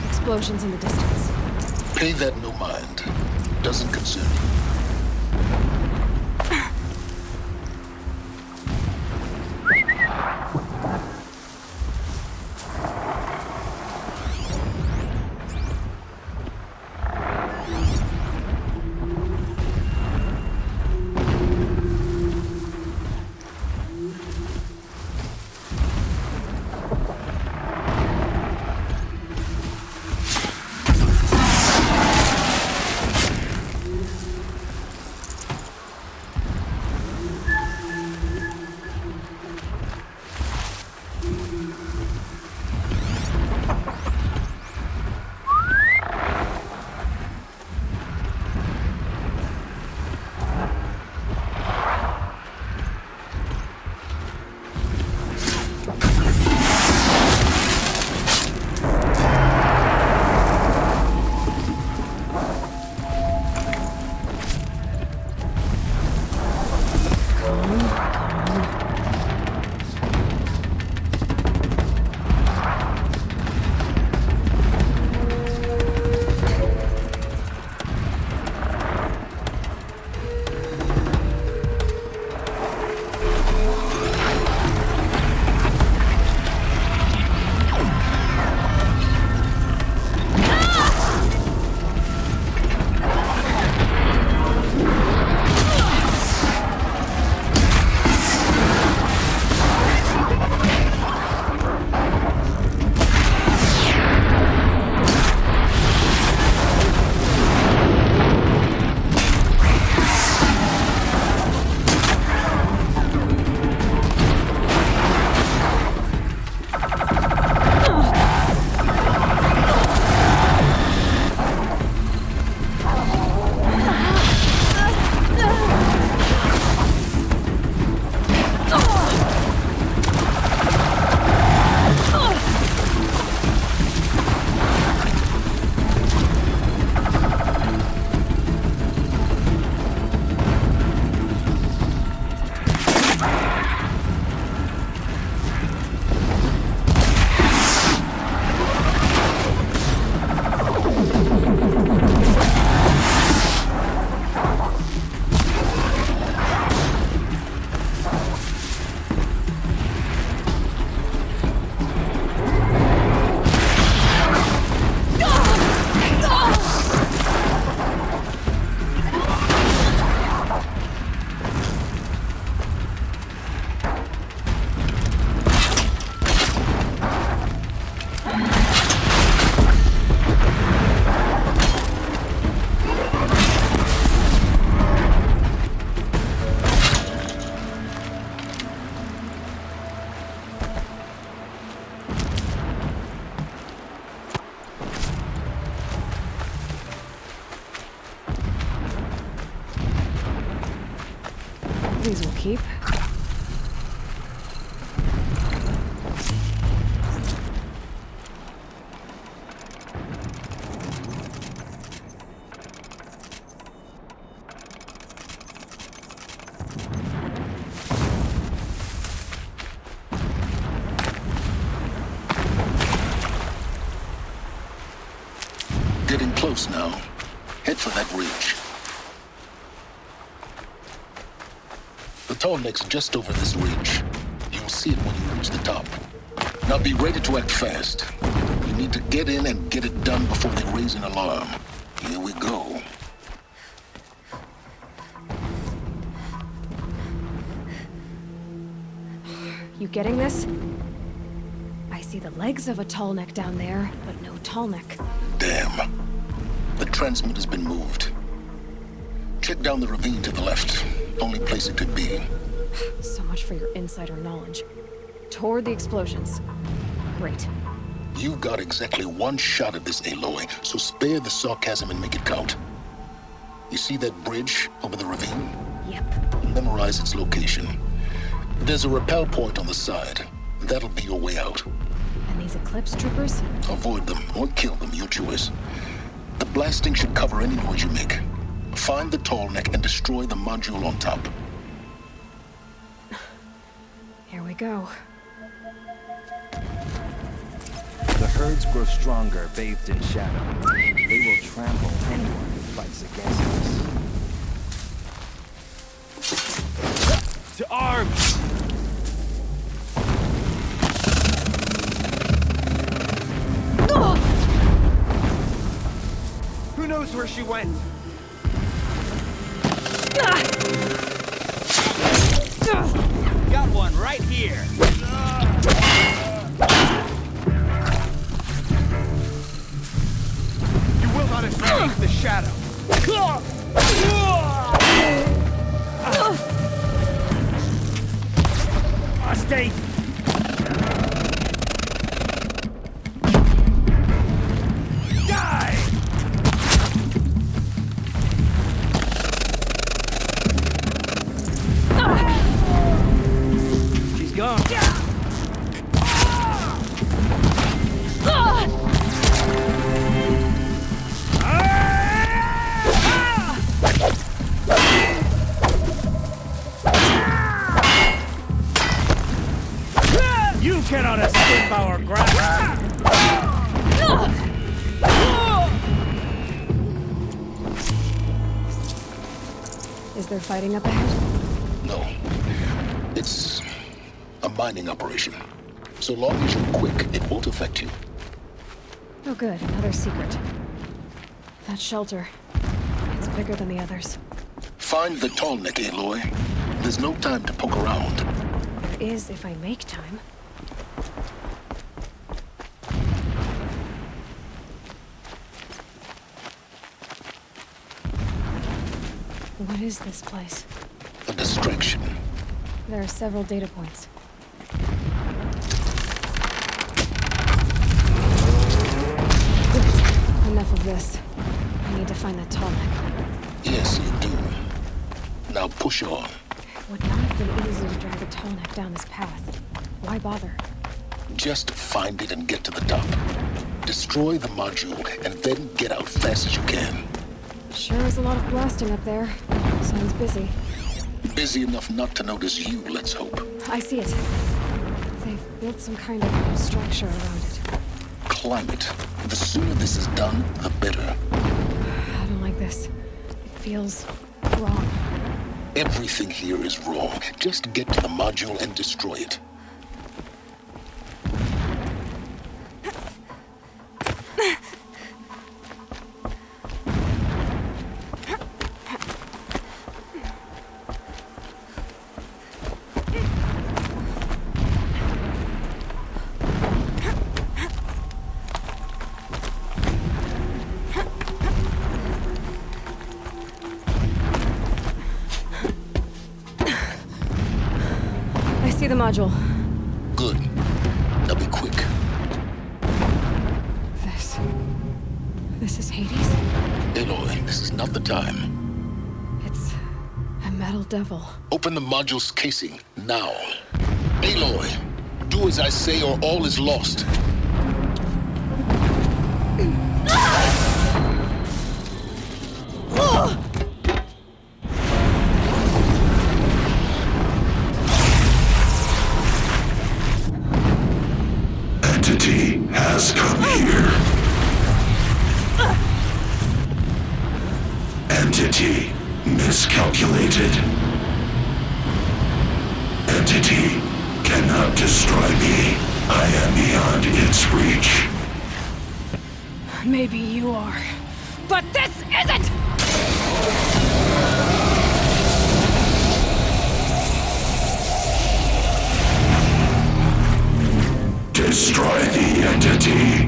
S5: Explosions in the distance.
S13: Pay that no mind. Doesn't concern you.
S5: keep.
S13: Getting close now. Head for that ridge. The tall neck's just over this ridge. You'll see it when you reach the top. Now be ready to act fast. You need to get in and get it done before they raise an alarm. Here we go.
S5: You getting this? I see the legs of a tall neck down there, but no tall neck.
S13: Damn. The transmitter's been moved. Check down the ravine to the left. Only place it could be.
S5: So much for your insider knowledge. Toward the explosions. Great.
S13: You've got exactly one shot at this, Aloy, so spare the sarcasm and make it count. You see that bridge over the ravine?
S5: Yep.
S13: Memorize its location. There's a rappel point on the side. That'll be your way out.
S5: And these Eclipse troopers?
S13: Avoid them or kill them, your choice. The blasting should cover any noise you make. Find the tall neck and destroy the module on top.
S5: Here we go.
S8: The herds grow stronger, bathed in shadow. They will trample anyone who fights against us. To arms! Who knows where she went? Got one right here. You will not escape the shadow. Escape! Die! She's gone. You cannot escape our grasp!
S5: Is there fighting up ahead?
S13: No. It's a mining operation. So long as you're quick, it won't affect you.
S5: Oh good, another secret. That shelter. It's bigger than the others.
S13: Find the tall neck, Aloy. There's no time to poke around.
S5: There is if I make time. What is this place?
S13: A distraction.
S5: There are several data points. Good. Enough of this. I need to find that tall neck.
S13: Yes, you do. Now push on.
S5: It would not have been easy to drag a tall neck down this path. Why bother?
S13: Just find it and get to the top. Destroy the module and then get out fast as you can.
S5: Sure is a lot of blasting up there. Sounds busy.
S13: Busy enough not to notice you, let's hope.
S5: I see it. They've built some kind of structure around it.
S13: Climb it. The sooner this is done, the better.
S5: I don't like this. It feels wrong.
S13: Everything here is wrong. Just get to the module and destroy it.
S5: I see the module.
S13: Good. Now be quick.
S5: This is Hades?
S13: Aloy, this is not the time.
S5: It's a metal devil.
S13: Open the module's casing, now. Aloy, do as I say or all is lost.
S16: Entity has come here. Entity miscalculated. Entity cannot destroy me. I am beyond its reach.
S5: Maybe you are, but this isn't!
S16: Destroy the entity.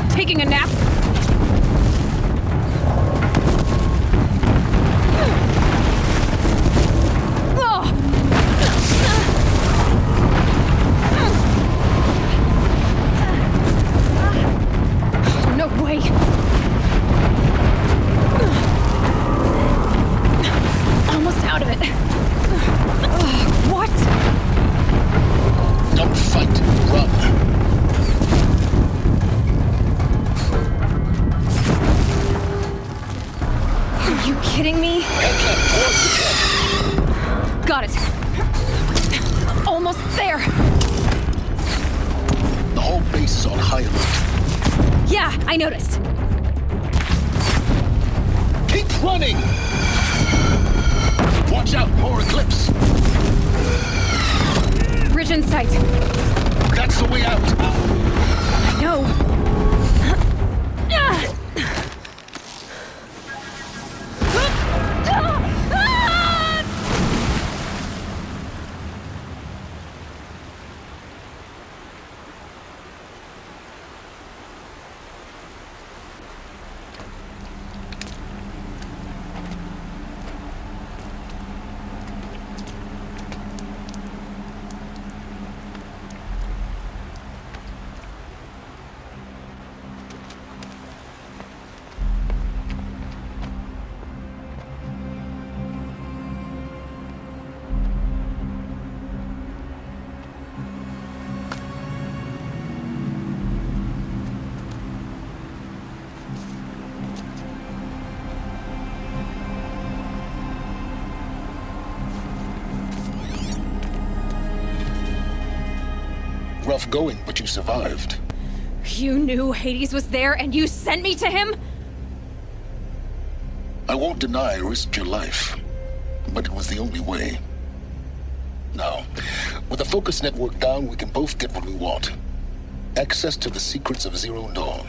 S5: Taking a nap? No way! Almost out of it. What?
S13: Don't fight, run.
S5: Are you kidding me? Got it. Almost there.
S13: The whole base is on high alert.
S5: Yeah, I noticed.
S13: Keep running! Watch out, more Eclipse.
S5: Bridge in sight.
S13: That's the way out.
S5: I know.
S13: Rough going, but you survived.
S5: You knew Hades was there and you sent me to him?
S13: I won't deny I risked your life, but it was the only way. Now, with the focus network down, we can both get what we want. Access to the secrets of Zero Dawn.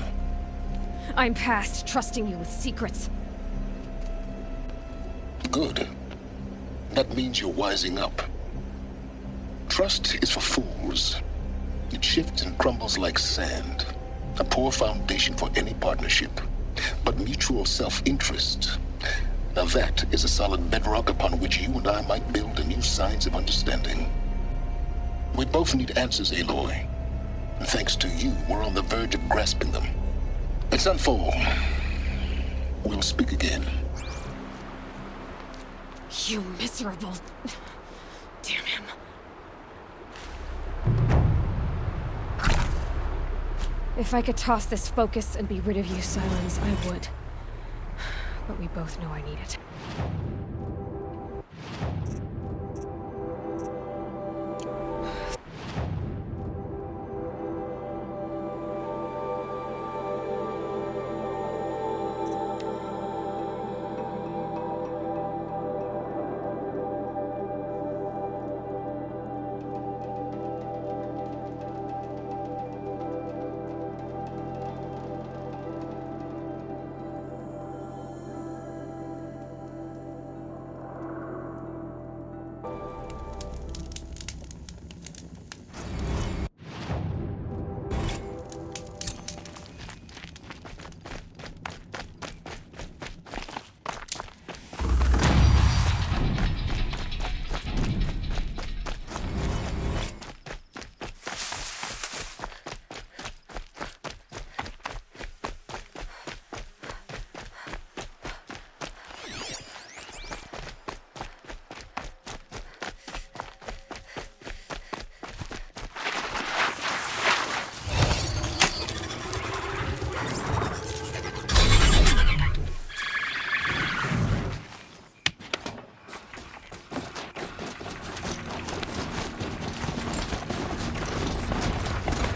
S5: I'm past trusting you with secrets.
S13: Good. That means you're wising up. Trust is for fools. It shifts and crumbles like sand. A poor foundation for any partnership. But mutual self-interest. Now that is a solid bedrock upon which you and I might build a new science of understanding. We both need answers, Aloy. And thanks to you, we're on the verge of grasping them. Let's unfold. We'll speak again.
S5: You miserable... Damn him. If I could toss this focus and be rid of you, Silence, I would. But we both know I need it.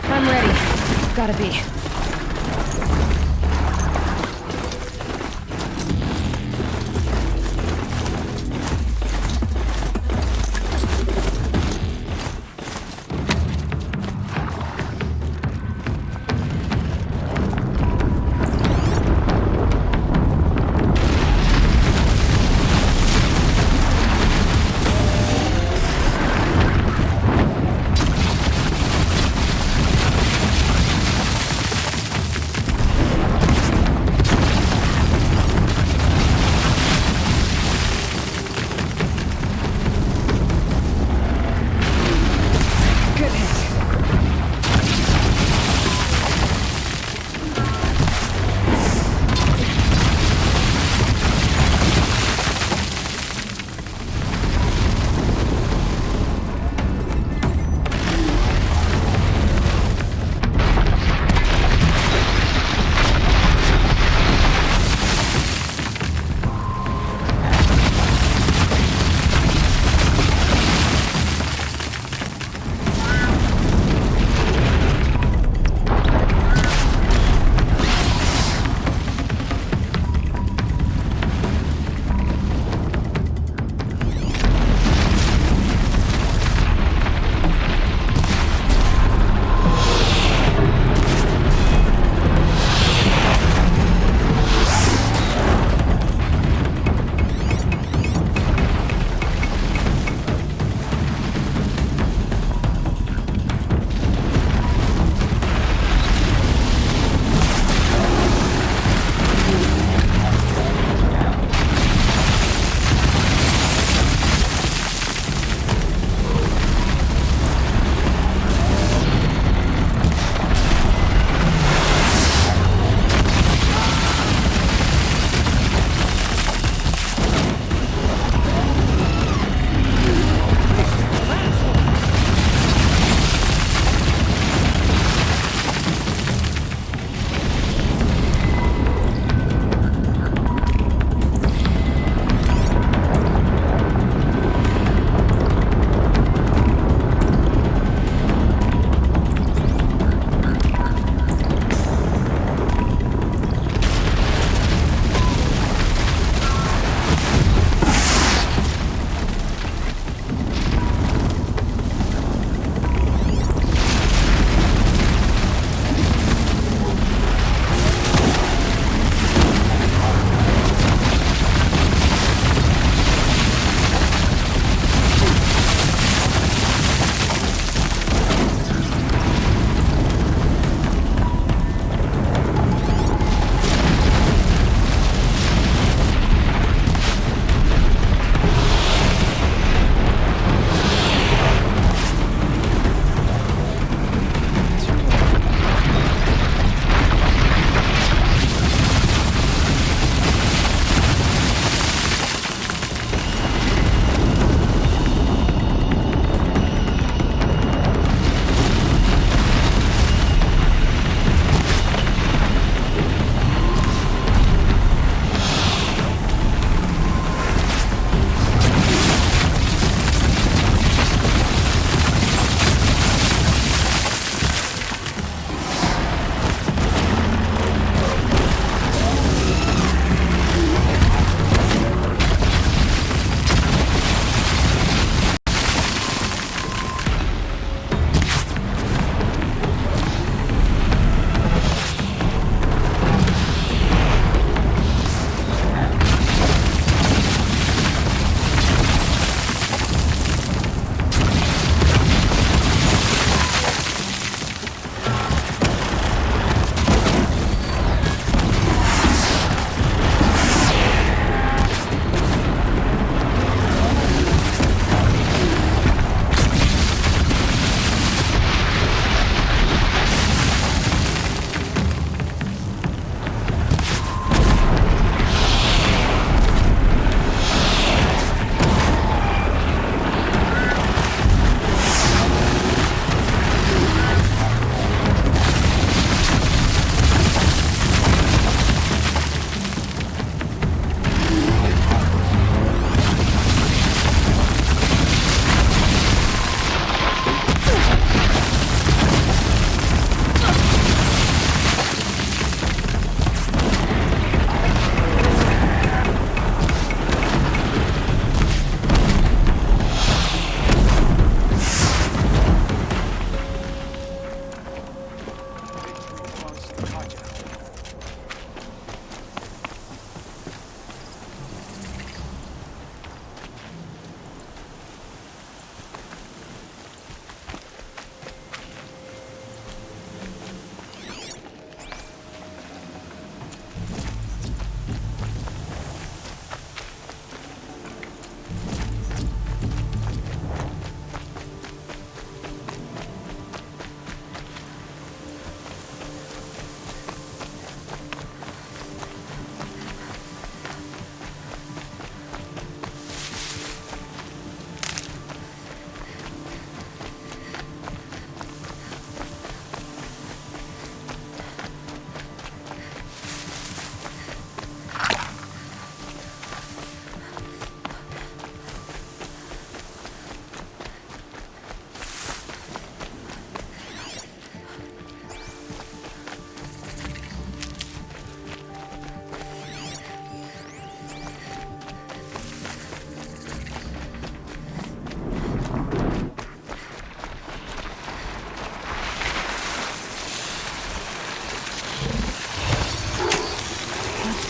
S5: I'm ready. Gotta be.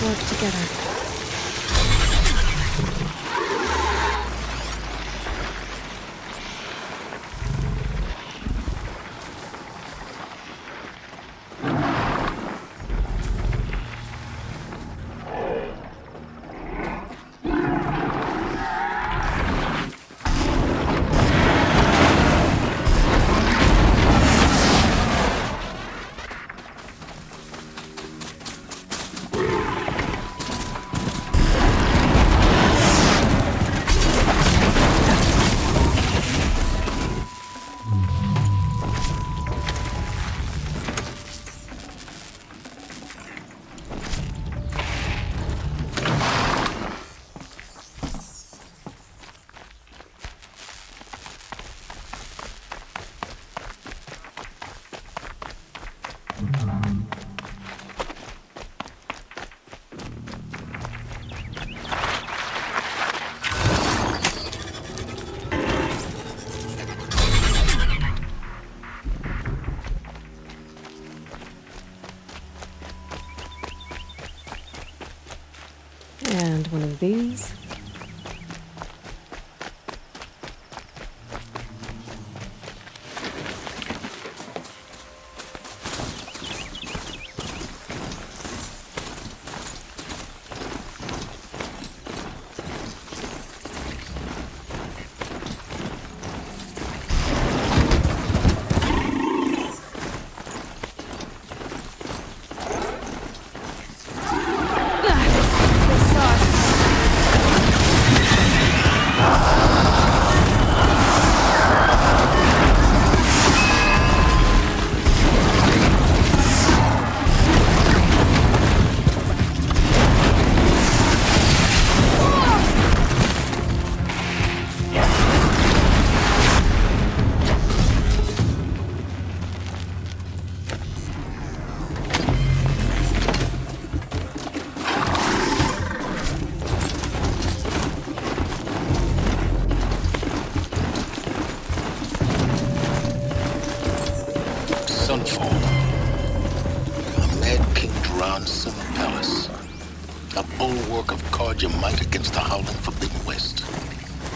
S5: work together. And one of these.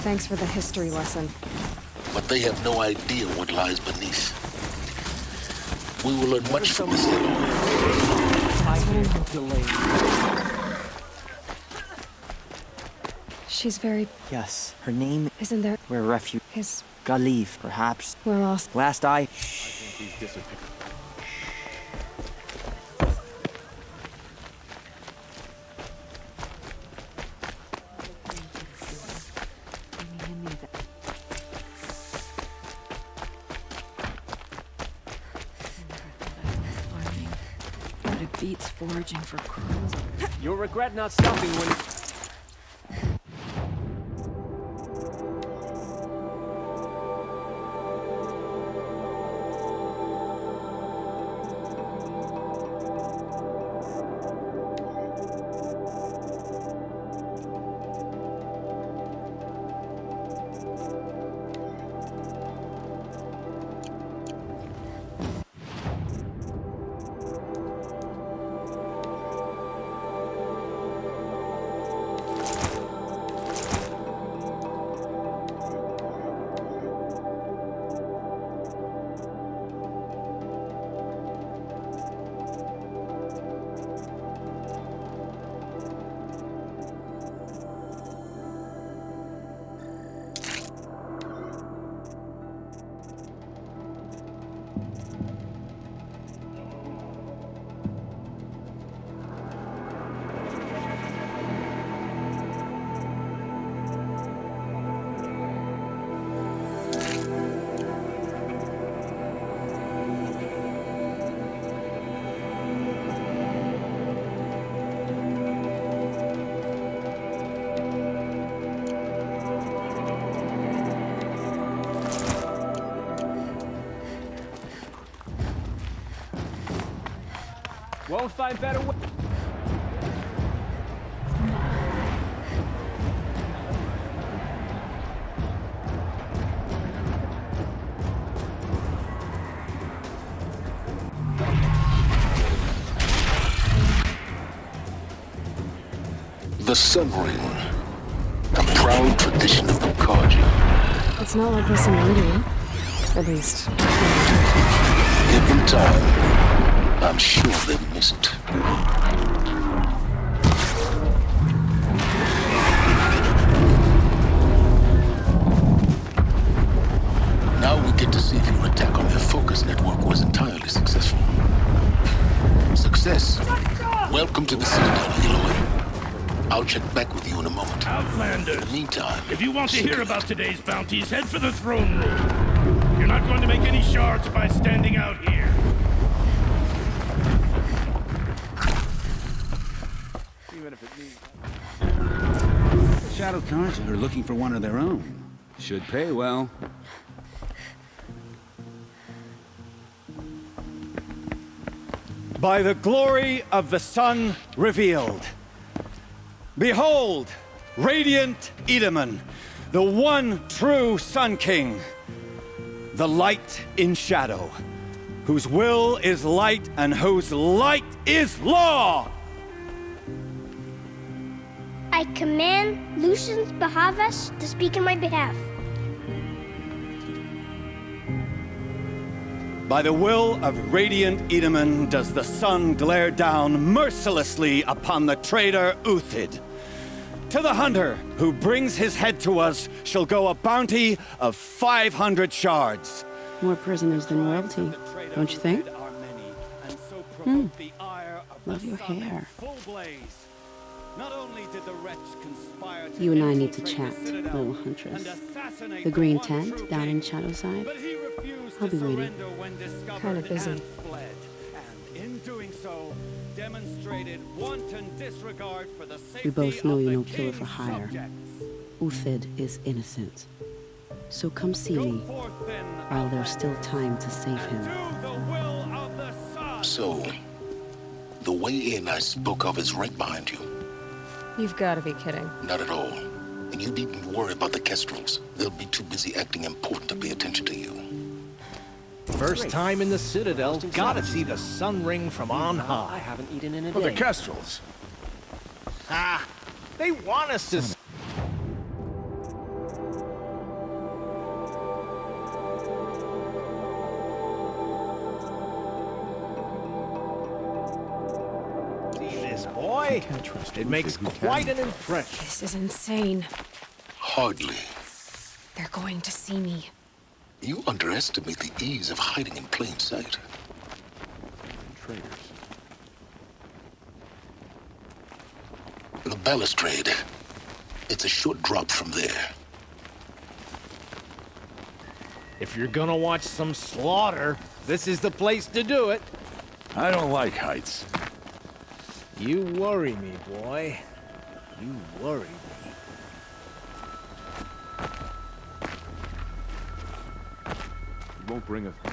S5: Thanks for the history lesson.
S13: But they have no idea what lies beneath. We will learn much from this alone.
S5: She's very...
S2: Yes, her name...
S5: Isn't there...
S2: We're refuge.
S5: His...
S2: Galif, perhaps.
S5: We're lost.
S2: Last I...
S7: think he's disappeared.
S1: Beats foraging for crows.
S2: You'll regret not stopping when... Won't find better way.
S13: The Sun Ring. A proud tradition of the Karja.
S5: It's not like this in Meridian. At least.
S13: Give them time. I'm sure they'll miss it. Now we get to see if your attack on their focus network was entirely successful. Success. Welcome to the Citadel, Eloy. I'll check back with you in a moment.
S9: Outlanders.
S13: In the meantime,
S9: If you want to hear about today's bounties, head for the throne room. You're not going to make any shards by standing out here.
S8: Even if it means... The Shadow Karja are looking for one of their own. Should pay well.
S19: By the glory of the sun revealed. Behold, radiant Edaman, the one true Sun King. The light in shadow, whose will is light and whose light is law!
S20: I command Lucius Bahavas to speak in my behalf.
S19: By the will of radiant Edaman does the sun glare down mercilessly upon the traitor Uthid. To the hunter who brings his head to us shall go a bounty of 500 shards.
S21: More prisoners than royalty, don't you think? Love your hair. You and I need to chat, little huntress. The green tent down in Shadowside. I'll be waiting.
S5: Kind of busy.
S21: We both know you're no killer for hire. Uthid is innocent. So come see me, while there's still time to save him.
S13: So, the way in I spoke of is right behind you.
S5: You've got to be kidding.
S13: Not at all. And you needn't worry about the Kestrels. They'll be too busy acting important to pay attention to you.
S7: First time in the Citadel, gotta see the Sun Ring from on high.
S2: I haven't eaten in a
S9: For the
S2: day.
S9: Kestrels.
S7: Ah, they want us to... See this boy? It makes quite an impression.
S5: This is insane.
S13: Hardly.
S5: They're going to see me.
S13: You underestimate the ease of hiding in plain sight.
S8: Traitors.
S13: The balustrade. It's a short drop from there.
S7: If you're gonna watch some slaughter, this is the place to do it.
S10: I don't like heights.
S7: You worry me, boy. You worry me.
S10: Won't bring a thing.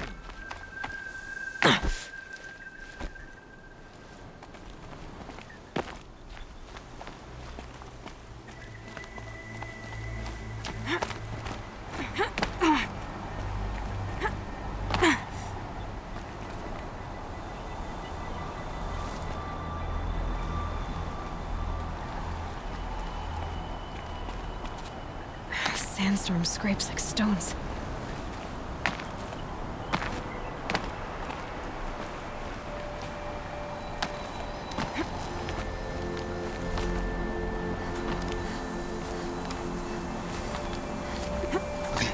S5: Sandstorm scrapes like stones.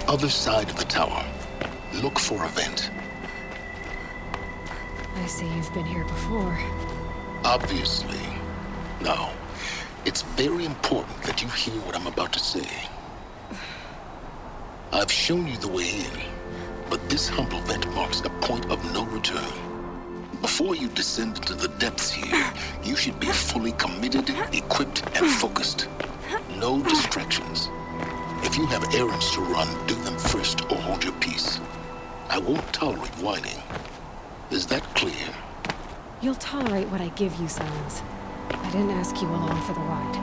S13: Other side of the tower. Look for a vent.
S5: I see you've been here before.
S13: Obviously. Now, it's very important that you hear what I'm about to say. I've shown you the way in, but this humble vent marks a point of no return. Before you descend into the depths here, you should be fully committed, equipped, and focused. No distractions. If you have errands to run, do them first or hold your peace. I won't tolerate whining. Is that clear?
S5: You'll tolerate what I give you, Silence. I didn't ask you along for the ride.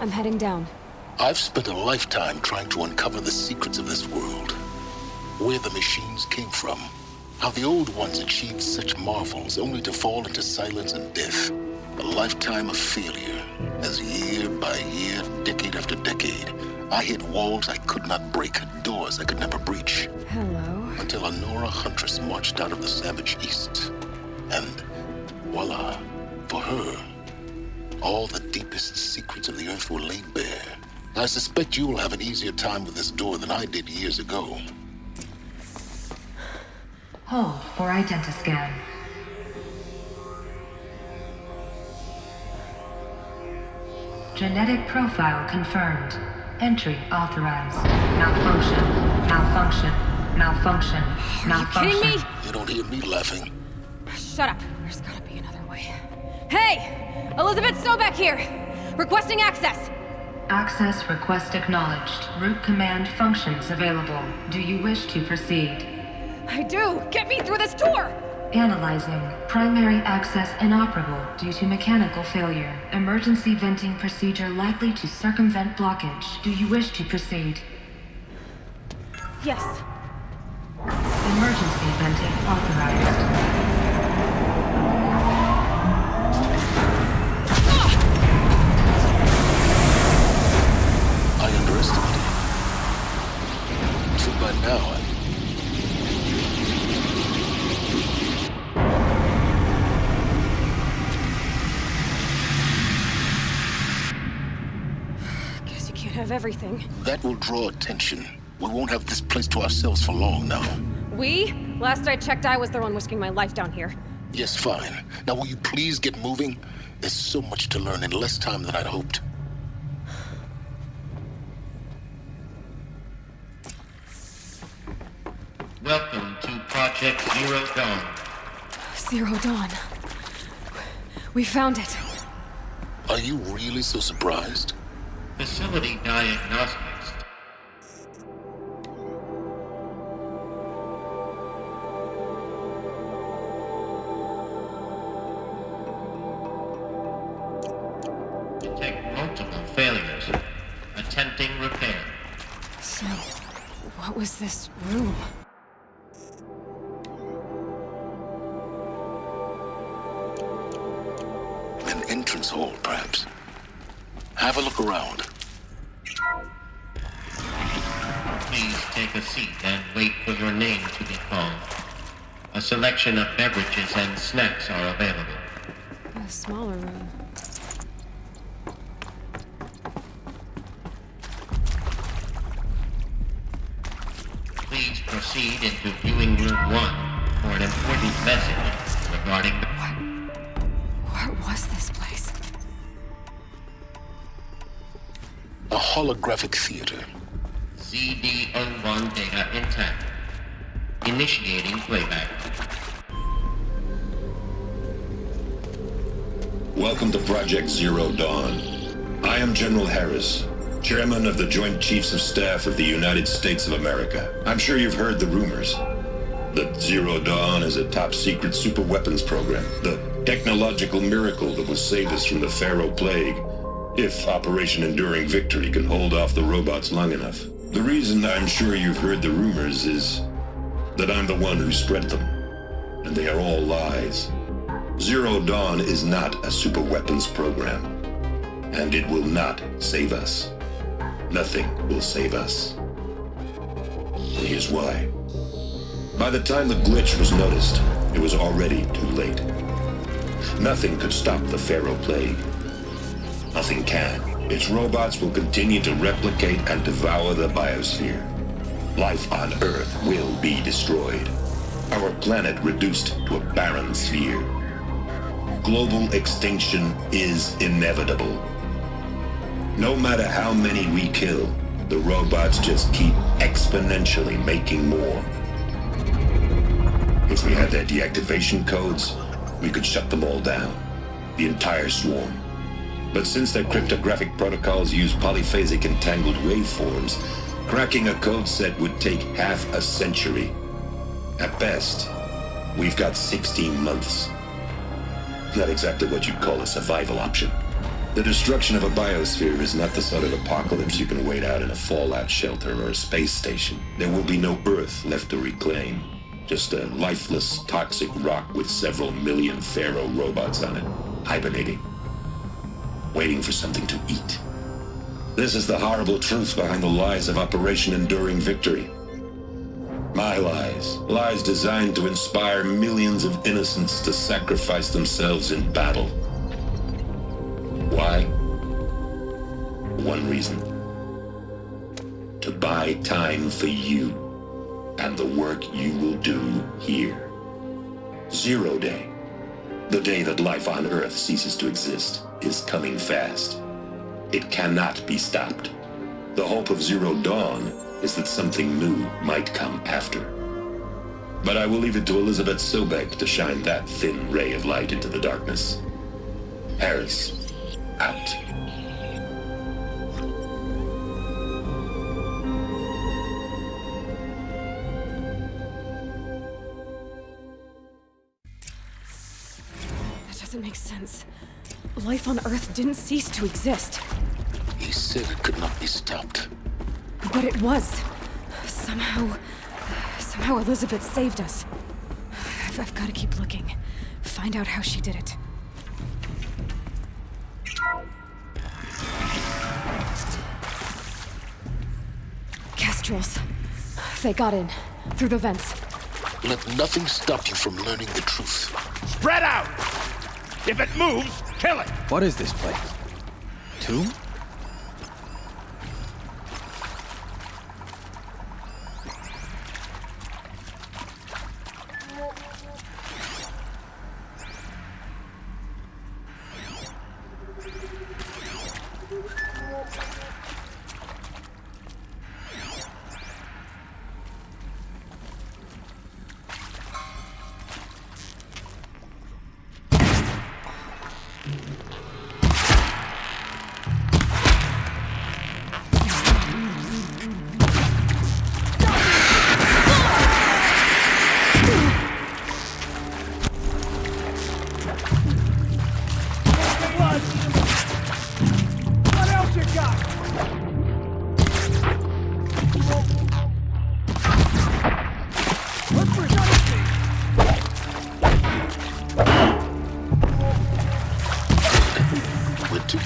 S5: I'm heading down.
S13: I've spent a lifetime trying to uncover the secrets of this world. Where the machines came from. How the old ones achieved such marvels only to fall into silence and death. A lifetime of failure, as year by year, decade after decade, I hit walls I could not break, doors I could never breach.
S5: Hello.
S13: Until a Nora huntress marched out of the savage east. And voila, for her, all the deepest secrets of the earth were laid bare. I suspect you will have an easier time with this door than I did years ago.
S15: Hold for identiscan. Genetic profile confirmed. Entry authorized. Malfunction. Malfunction. Malfunction. Malfunction.
S5: Are you kidding me?
S13: You don't hear me laughing.
S5: Shut up. There's gotta be another way. Hey! Elizabeth Sobek here! Requesting access!
S15: Access request acknowledged. Root command functions available. Do you wish to proceed?
S5: I do! Get me through this door!
S15: Analyzing. Primary access inoperable due to mechanical failure. Emergency venting procedure likely to circumvent blockage. Do you wish to proceed?
S5: Yes.
S15: Emergency venting authorized.
S13: I underestimated you. So by now,
S5: Guess you can't have everything.
S13: that will draw attention. We won't have this place to ourselves for long now.
S5: We? Last I checked, I was the one risking my life down here.
S13: Yes, fine. Now will you please get moving? There's so much to learn in less time than I'd hoped.
S11: Welcome to Project Zero Dawn.
S5: Zero Dawn. We found it.
S13: Are you really so surprised?
S11: Facility diagnostics. Detect multiple failures. Attempting repair.
S5: So, what was this room?
S13: An entrance hall, perhaps. Have a look around.
S11: Please take a seat and wait for your name to be called. A selection of beverages and snacks are available.
S5: A smaller room.
S11: Please proceed into viewing room 1 for an important message regarding the...
S5: What was this place?
S13: A holographic theater.
S11: CD01 data intact. Initiating playback.
S16: Welcome to Project Zero Dawn. I am General Harris, Chairman of the Joint Chiefs of Staff of the United States of America. I'm sure you've heard the rumors that Zero Dawn is a top-secret superweapons program, the technological miracle that will save us from the Pharaoh Plague, if Operation Enduring Victory can hold off the robots long enough. The reason I'm sure you've heard the rumors is that I'm the one who spread them, and they are all lies. Zero Dawn is not a superweapons program, and it will not save us. Nothing will save us. And here's why. By the time the glitch was noticed, it was already too late. Nothing could stop the Pharaoh Plague. Nothing can. Its robots will continue to replicate and devour the biosphere. Life on Earth will be destroyed. Our planet reduced to a barren sphere. Global extinction is inevitable. No matter how many we kill, the robots just keep exponentially making more. If we had their deactivation codes, we could shut them all down. The entire swarm. But since their cryptographic protocols use polyphasic entangled waveforms, cracking a code set would take half a century. At best, we've got 16 months. Not exactly what you'd call a survival option. The destruction of a biosphere is not the sort of apocalypse you can wait out in a fallout shelter or a space station. There will be no Earth left to reclaim. Just a lifeless, toxic rock with several million Pharaoh robots on it, hibernating, waiting for something to eat. This is the horrible truth behind the lies of Operation Enduring Victory. My lies. Lies designed to inspire millions of innocents to sacrifice themselves in battle. Why? One reason. To buy time for you and the work you will do here. 0 Day, the day that life on Earth ceases to exist, is coming fast. It cannot be stopped. The hope of Zero Dawn is that something new might come after. But I will leave it to Elizabeth Sobek to shine that thin ray of light into the darkness. Harris, out.
S5: That doesn't make sense. Life on Earth didn't cease to exist.
S13: He said it could not be stopped.
S5: But it was. Somehow Elizabeth saved us. I've got to keep looking. Find out how she did it. Kestrels. They got in. Through the vents.
S13: Let nothing stop you from learning the truth.
S9: Spread out! If it moves, kill it!
S4: What is this place? Tomb?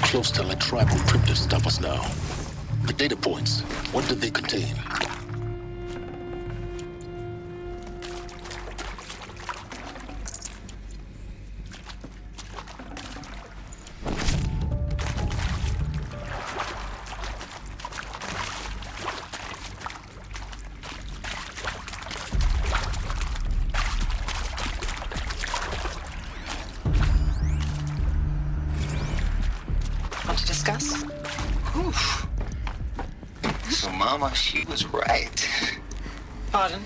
S13: Close to let tribal printers stop us now. The data points, what did they contain?
S6: So, Mama, she was right. Pardon?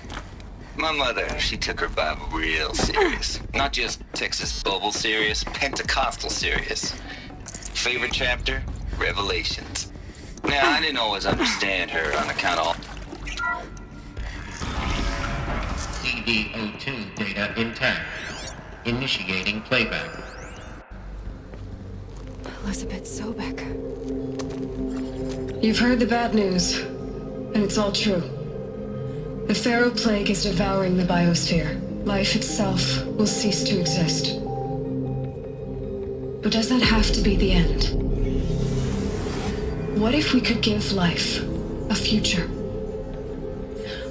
S6: My mother, she took her Bible real serious. Not just Texas Bible serious, Pentecostal serious. Favorite chapter? Revelations. Now, I didn't always understand her on account of...
S11: CD02 data intact. Initiating playback.
S5: Elizabeth Sobek. You've heard the bad news, and it's all true. The Pharaoh Plague is devouring the biosphere. Life itself will cease to exist. But does that have to be the end? What if we could give life a future?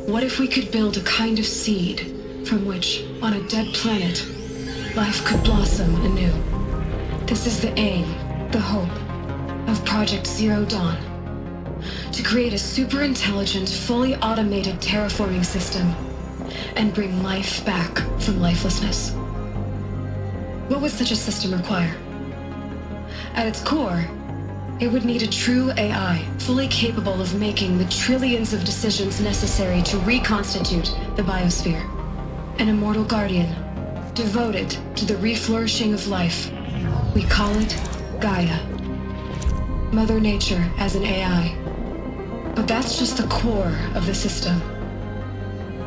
S5: What if we could build a kind of seed from which, on a dead planet, life could blossom anew? This is the aim, the hope, of Project Zero Dawn. To create a super-intelligent, fully automated terraforming system and bring life back from lifelessness. What would such a system require? At its core, it would need a true AI, fully capable of making the trillions of decisions necessary to reconstitute the biosphere. An immortal guardian, devoted to the reflourishing of life. We call it Gaia. Mother Nature as an AI. But that's just the core of the system.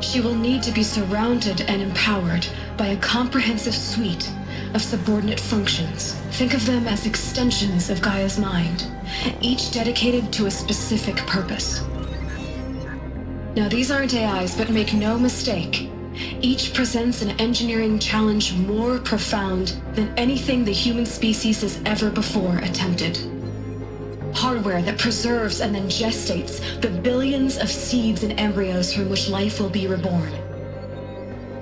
S5: She will need to be surrounded and empowered by a comprehensive suite of subordinate functions. Think of them as extensions of Gaia's mind, each dedicated to a specific purpose. Now, these aren't AIs, but make no mistake, each presents an engineering challenge more profound than anything the human species has ever before attempted. Hardware that preserves and then gestates the billions of seeds and embryos from which life will be reborn.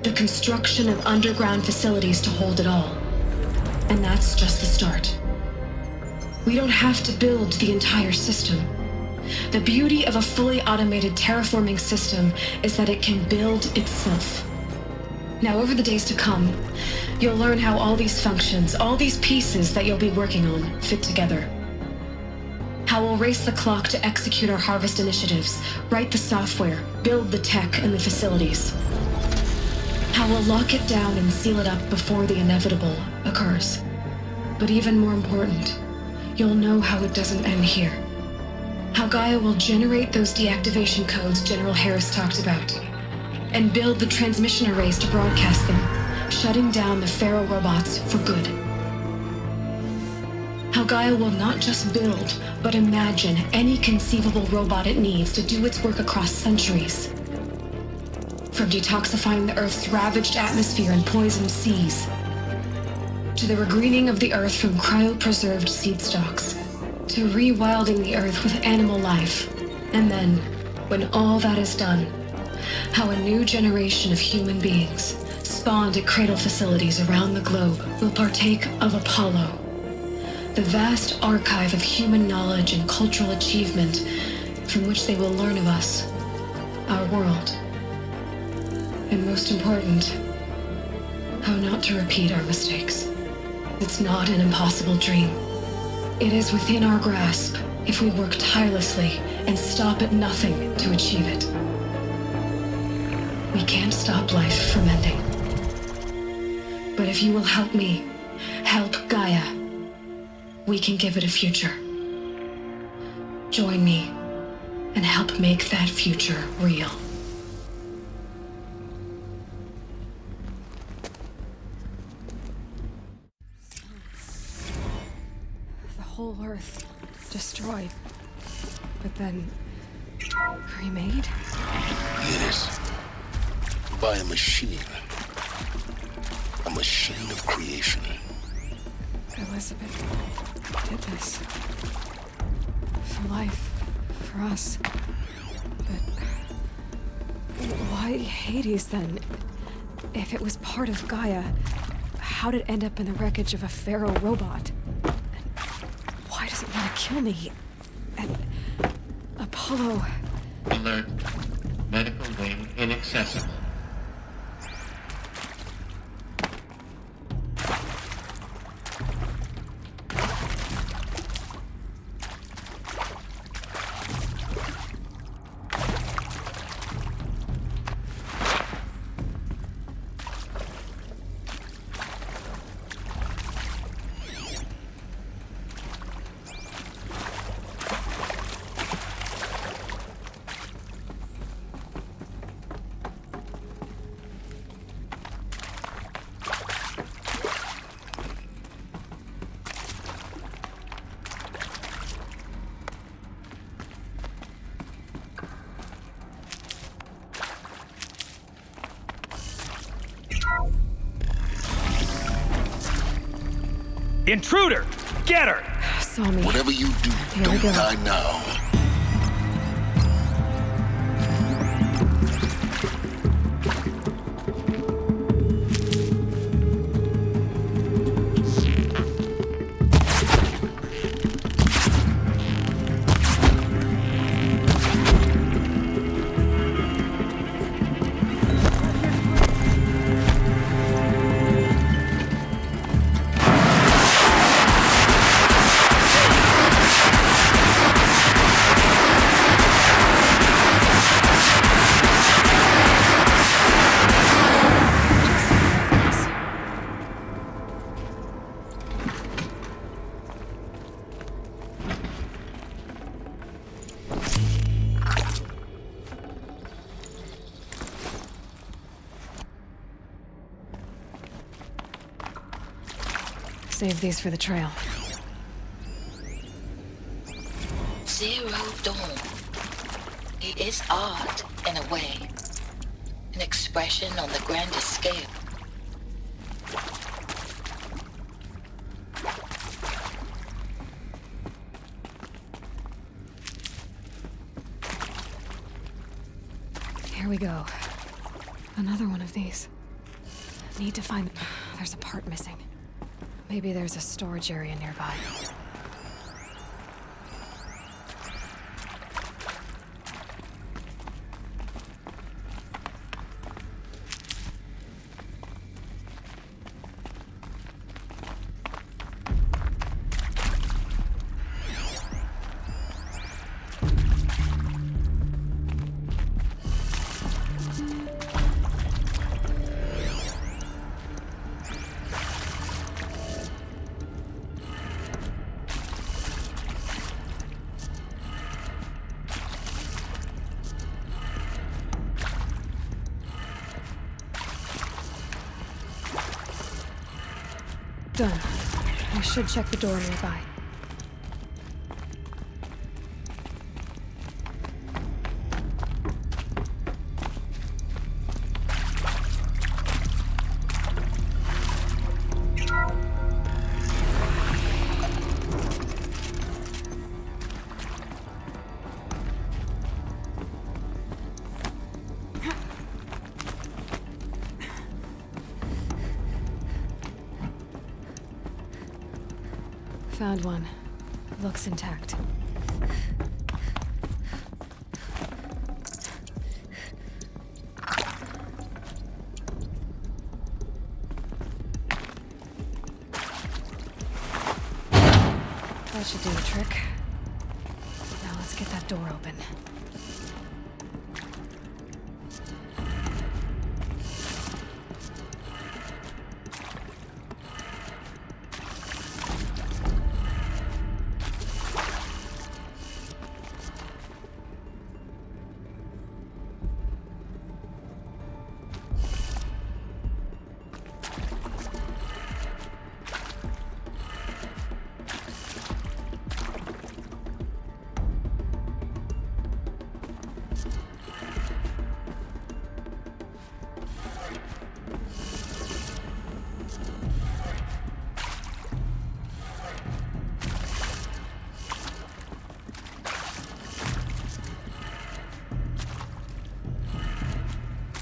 S5: The construction of underground facilities to hold it all. And that's just the start. We don't have to build the entire system. The beauty of a fully automated terraforming system is that it can build itself. Now, over the days to come, you'll learn how all these functions, all these pieces that you'll be working on, fit together. How we'll race the clock to execute our harvest initiatives, write the software, build the tech and the facilities. How we'll lock it down and seal it up before the inevitable occurs. But even more important, you'll know how it doesn't end here. How Gaia will generate those deactivation codes General Harris talked about, and build the transmission arrays to broadcast them, shutting down the Pharaoh robots for good. How Gaia will not just build, but imagine any conceivable robot it needs to do its work across centuries. From detoxifying the Earth's ravaged atmosphere and poisoned seas, to the regreening of the Earth from cryopreserved seed stocks, to rewilding the Earth with animal life. And then, when all that is done, how a new generation of human beings, spawned at cradle facilities around the globe, will partake of Apollo, the vast archive of human knowledge and cultural achievement from which they will learn of us, our world. And most important, how not to repeat our mistakes. It's not an impossible dream. It is within our grasp if we work tirelessly and stop at nothing to achieve it. We can't stop life from ending. But if you will help me, help Gaia, we can give it a future. Join me and help make that future real. The whole Earth destroyed, but then remade?
S13: Yes. By a machine. A machine of creation.
S5: Elizabeth did this. For life. For us. But why Hades then? If it was part of Gaia, how did it end up in the wreckage of a Pharaoh robot? And why does it want to kill me? And Apollo...
S11: Alert. Medical wing inaccessible.
S12: Intruder! Get her!
S5: Saw me.
S13: Whatever you do,
S5: Here
S13: don't
S5: we go.
S13: die now.
S5: Save these for the trail.
S15: Zero Dawn. It is art, in a way. An expression on the grandest scale.
S5: Here we go. Another one of these. Need to find... There's a part missing. Maybe there's a storage area nearby. Done. I should check the door nearby. Found one. Looks intact. That should do the trick. Now let's get that door open.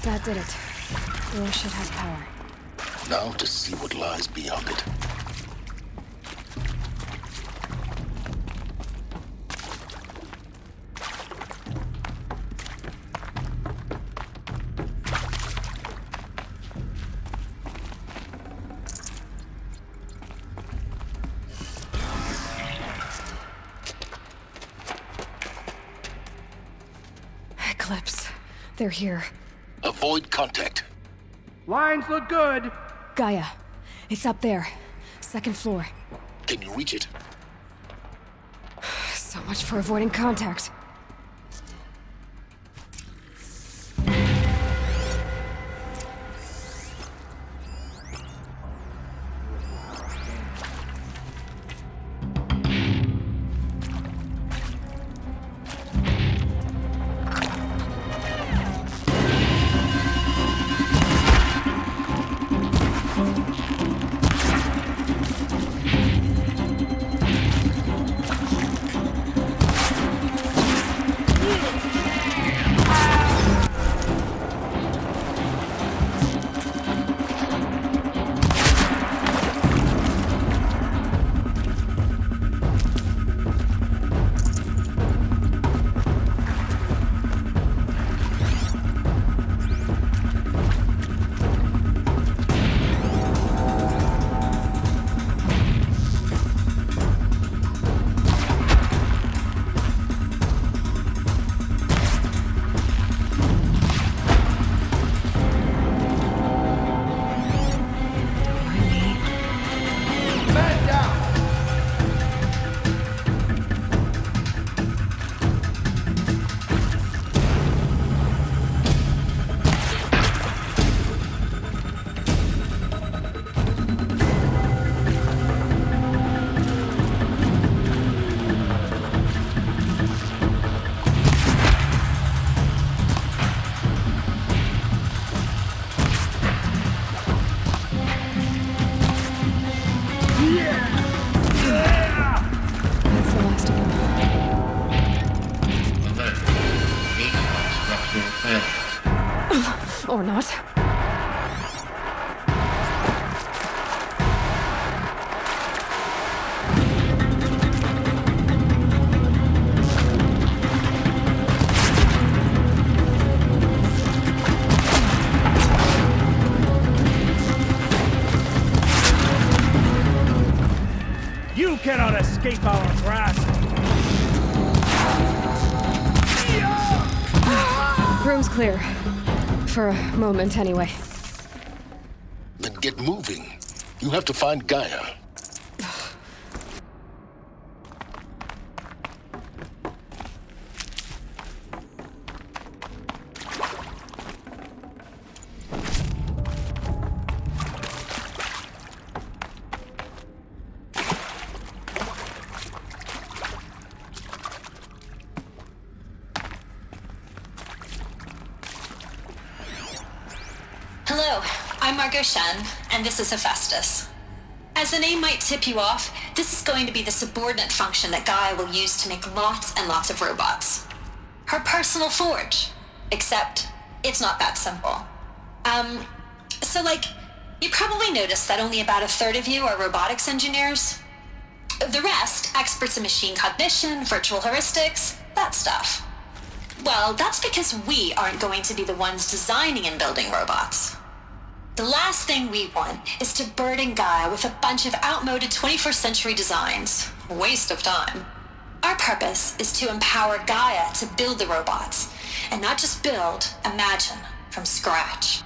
S5: That did it. Door should have power.
S13: Now to see what lies beyond it.
S5: Eclipse. They're here.
S13: Avoid contact.
S7: Lines look good.
S5: Gaia. It's up there. Second floor.
S13: Can you reach it?
S5: So much for avoiding contact. Or not.
S12: You cannot escape our grasp!
S5: Room's clear. For a moment, anyway.
S13: Then get moving. You have to find Gaia.
S15: Shen, and this is Hephaestus. As the name might tip you off, this is going to be the subordinate function that Gaia will use to make lots and lots of robots. Her personal forge. Except, it's not that simple. You probably noticed that only about a third of you are robotics engineers. The rest, experts in machine cognition, virtual heuristics, that stuff. Well, that's because we aren't going to be the ones designing and building robots. The last thing we want is to burden Gaia with a bunch of outmoded 21st century designs. Waste of time. Our purpose is to empower Gaia to build the robots, and not just build, imagine, from scratch.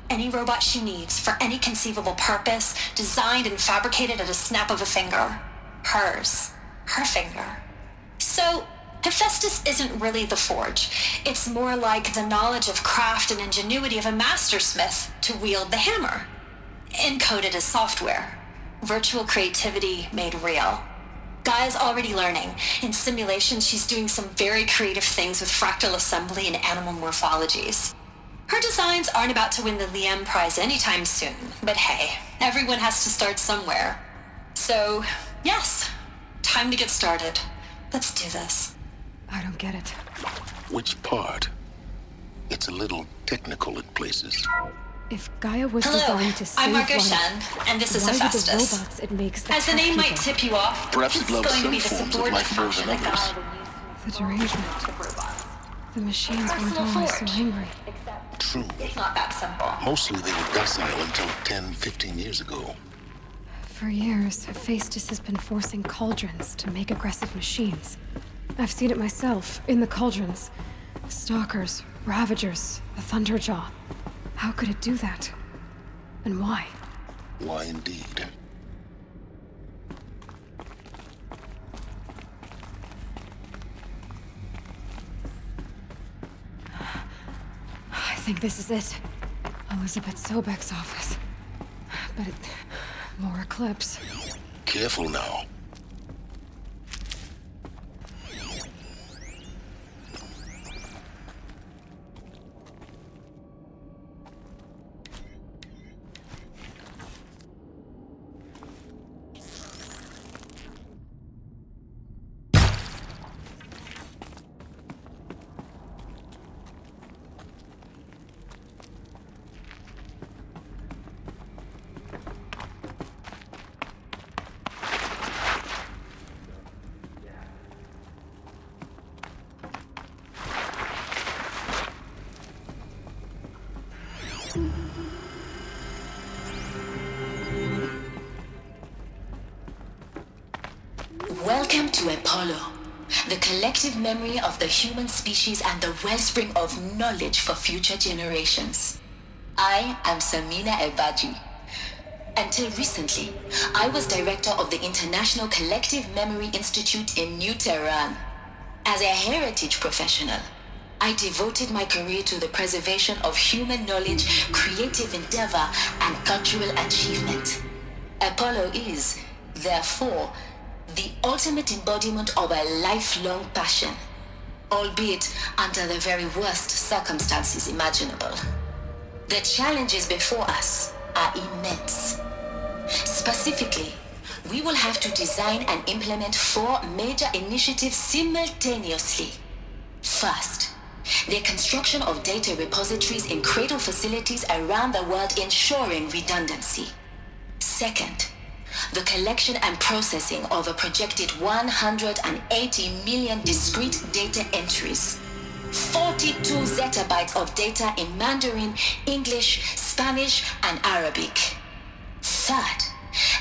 S15: Any robot she needs for any conceivable purpose, designed and fabricated at a snap of a finger. Hers. Her finger. So, Hephaestus isn't really the forge. It's more like the knowledge of craft and ingenuity of a mastersmith to wield the hammer. Encoded as software. Virtual creativity made real. Gaia's already learning. In simulations, she's doing some very creative things with fractal assembly and animal morphologies. Her designs aren't about to win the Liam Prize anytime soon, but hey, everyone has to start somewhere. So, yes, time to get started. Let's do this.
S5: I don't get it.
S13: Which part? It's a little technical in places.
S5: If Gaia was
S15: Hello,
S5: designed to save
S15: I'm Margot
S5: life,
S15: Shen, and this is
S5: why
S15: Hephaestus.
S5: would the robots it makes
S15: As the name
S5: attack
S15: might
S5: people?
S15: tip you off,
S13: Perhaps
S15: this
S13: it
S15: is
S13: loves
S15: going to
S13: some
S15: be the
S13: forms of
S15: subordinate
S13: life more
S15: function
S13: than
S15: that
S13: others.
S15: Gaia will use
S5: The derangement. The machines weren't always so angry.
S13: True.
S15: It's not that simple.
S13: Mostly they were docile until 10, 15 years ago.
S5: For years, Hephaestus has been forcing cauldrons to make aggressive machines. I've seen it myself, in the cauldrons. Stalkers, Ravagers, a Thunderjaw. How could it do that? And why?
S13: Why indeed?
S5: I think this is it. Elizabeth Sobek's office. But more Eclipse.
S13: Careful now.
S15: Welcome to Apollo, the collective memory of the human species and the wellspring of knowledge for future generations. I am Samina Ebaji. Until recently, I was director of the International Collective Memory Institute in New Tehran. As a heritage professional, I devoted my career to the preservation of human knowledge, creative endeavor, and cultural achievement. Apollo is, therefore, the ultimate embodiment of a lifelong passion, albeit under the very worst circumstances imaginable. The challenges before us are immense. Specifically, we will have to design and implement 4 major initiatives simultaneously. First, the construction of data repositories in cradle facilities around the world ensuring redundancy. Second, the collection and processing of a projected 180 million discrete data entries. 42 zettabytes of data in Mandarin, English, Spanish, and Arabic. Third,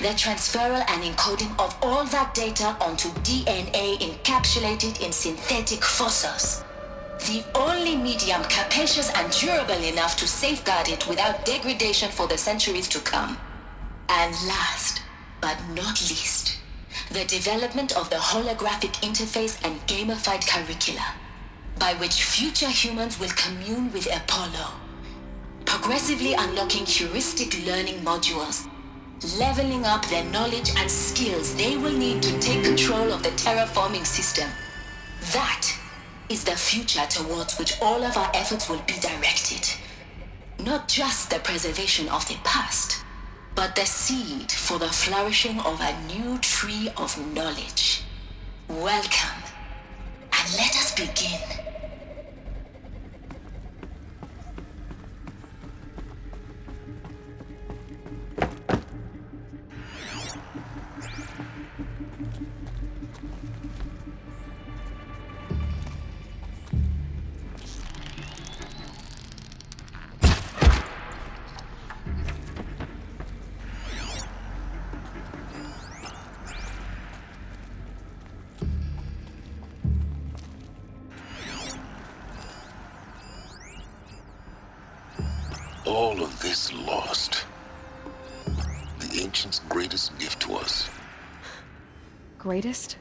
S15: the transferal and encoding of all that data onto DNA encapsulated in synthetic fossils. The only medium capacious and durable enough to safeguard it without degradation for the centuries to come. And last, but not least, the development of the holographic interface and gamified curricula, by which future humans will commune with Apollo, progressively unlocking heuristic learning modules, leveling up their knowledge and skills they will need to take control of the terraforming system. That is the future towards which all of our efforts will be directed. Not just the preservation of the past, but the seed for the flourishing of a new tree of knowledge. Welcome, and let us begin.
S16: All of this lost. The ancients' greatest gift to us.
S5: Greatest?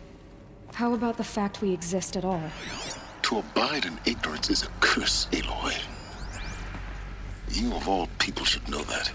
S5: How about the fact we exist at all?
S16: To abide in ignorance is a curse, Aloy. You of all people should know that.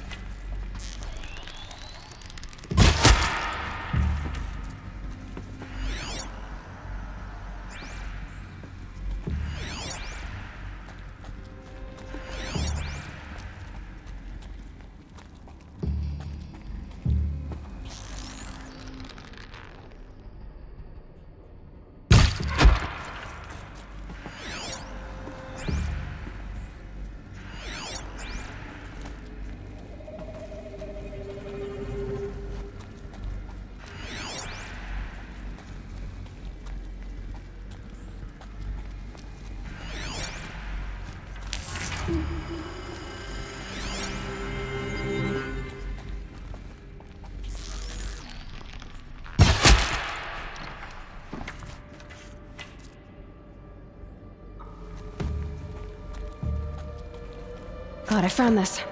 S5: God, I found this.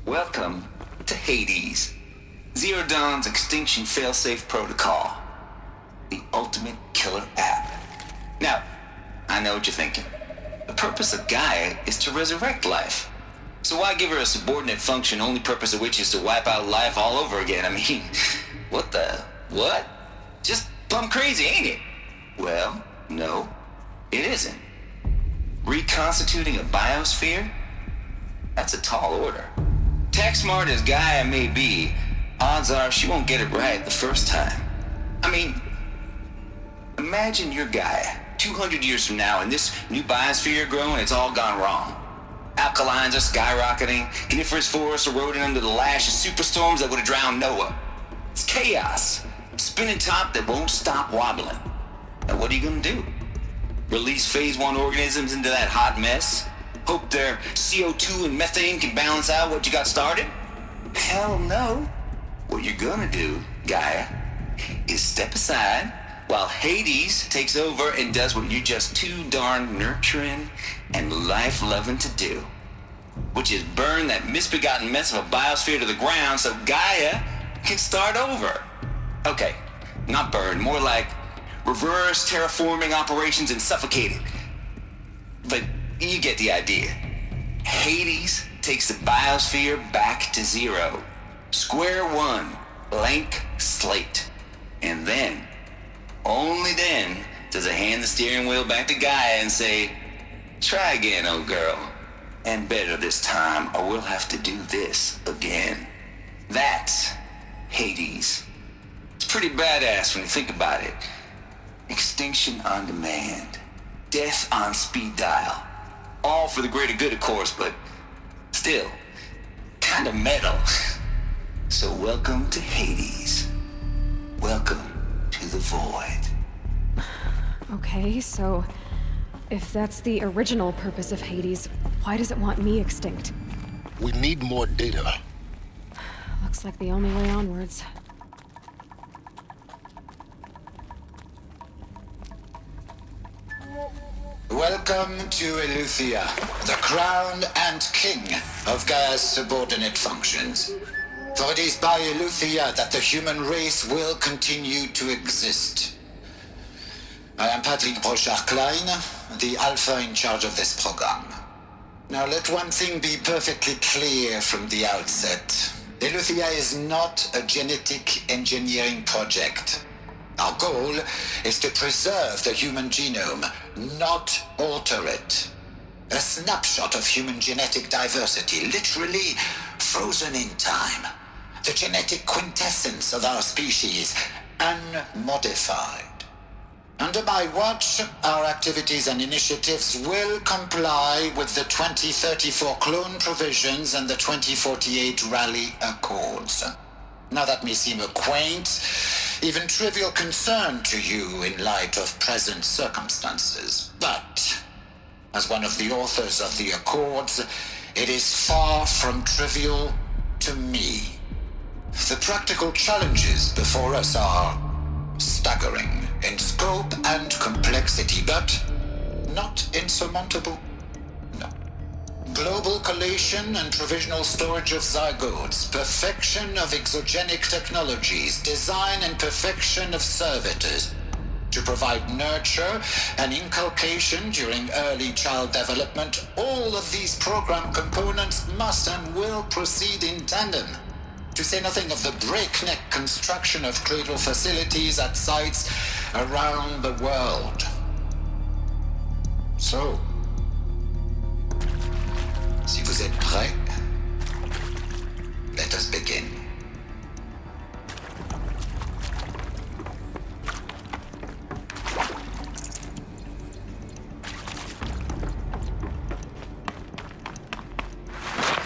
S6: Welcome to Hades, Zero Dawn's extinction failsafe protocol, the ultimate killer app. Now, I know what you're thinking. The purpose of Gaia is to resurrect life. So why give her a subordinate function, only purpose of which is to wipe out life all over again? I mean, what? Just plumb crazy, ain't it? Well, no, it isn't. Reconstituting a biosphere? That's a tall order. Tech smart as Gaia may be, odds are she won't get it right the first time. I mean, imagine you're Gaia, 200 years from now, and this new biosphere you're growing, it's all gone wrong. Alkalines are skyrocketing, coniferous forests eroding under the lash of superstorms that would have drowned Noah. It's chaos, spinning top that won't stop wobbling. Now what are you gonna do? Release phase 1 organisms into that hot mess? Hope their CO2 and methane can balance out what you got started? Hell no. What you're gonna do, Gaia, is step aside, while Hades takes over and does what you're just too darn nurturing and life-loving to do, which is burn that misbegotten mess of a biosphere to the ground so Gaia can start over. Okay, not burn, more like reverse terraforming operations and suffocate it. But you get the idea. Hades takes the biosphere back to zero. Square one, blank slate. And then, only then, does it hand the steering wheel back to Gaia and say, try again, old girl. And better this time, or we'll have to do this again. That's Hades. It's pretty badass when you think about it. Extinction on demand. Death on speed dial. All for the greater good, of course, but still, kind of metal. So welcome to Hades. Welcome to the void.
S5: Okay, so if that's the original purpose of Hades, why does it want me extinct?
S13: We need more data.
S5: Looks like the only way onwards.
S17: Welcome to Eleuthia, the crown and king of Gaia's subordinate functions. For it is by Eleuthia that the human race will continue to exist. I am Patrick Brochard-Klein, the Alpha in charge of this program. Now let one thing be perfectly clear from the outset. Eleuthia is not a genetic engineering project. Our goal is to preserve the human genome, not alter it. A snapshot of human genetic diversity, literally frozen in time. The genetic quintessence of our species, unmodified. Under my watch, our activities and initiatives will comply with the 2034 clone provisions and the 2048 Rally Accords. Now that may seem a quaint, even trivial concern to you in light of present circumstances. But, as one of the authors of the Accords, it is far from trivial to me. The practical challenges before us are staggering in scope and complexity, but not insurmountable. No. Global collation and provisional storage of zygotes, perfection of exogenic technologies, design and perfection of servitors to provide nurture and inculcation during early child development. All of these program components must and will proceed in tandem. To say nothing of the breakneck construction of cradle facilities at sites around the world. So, si vous êtes prêts, let us begin.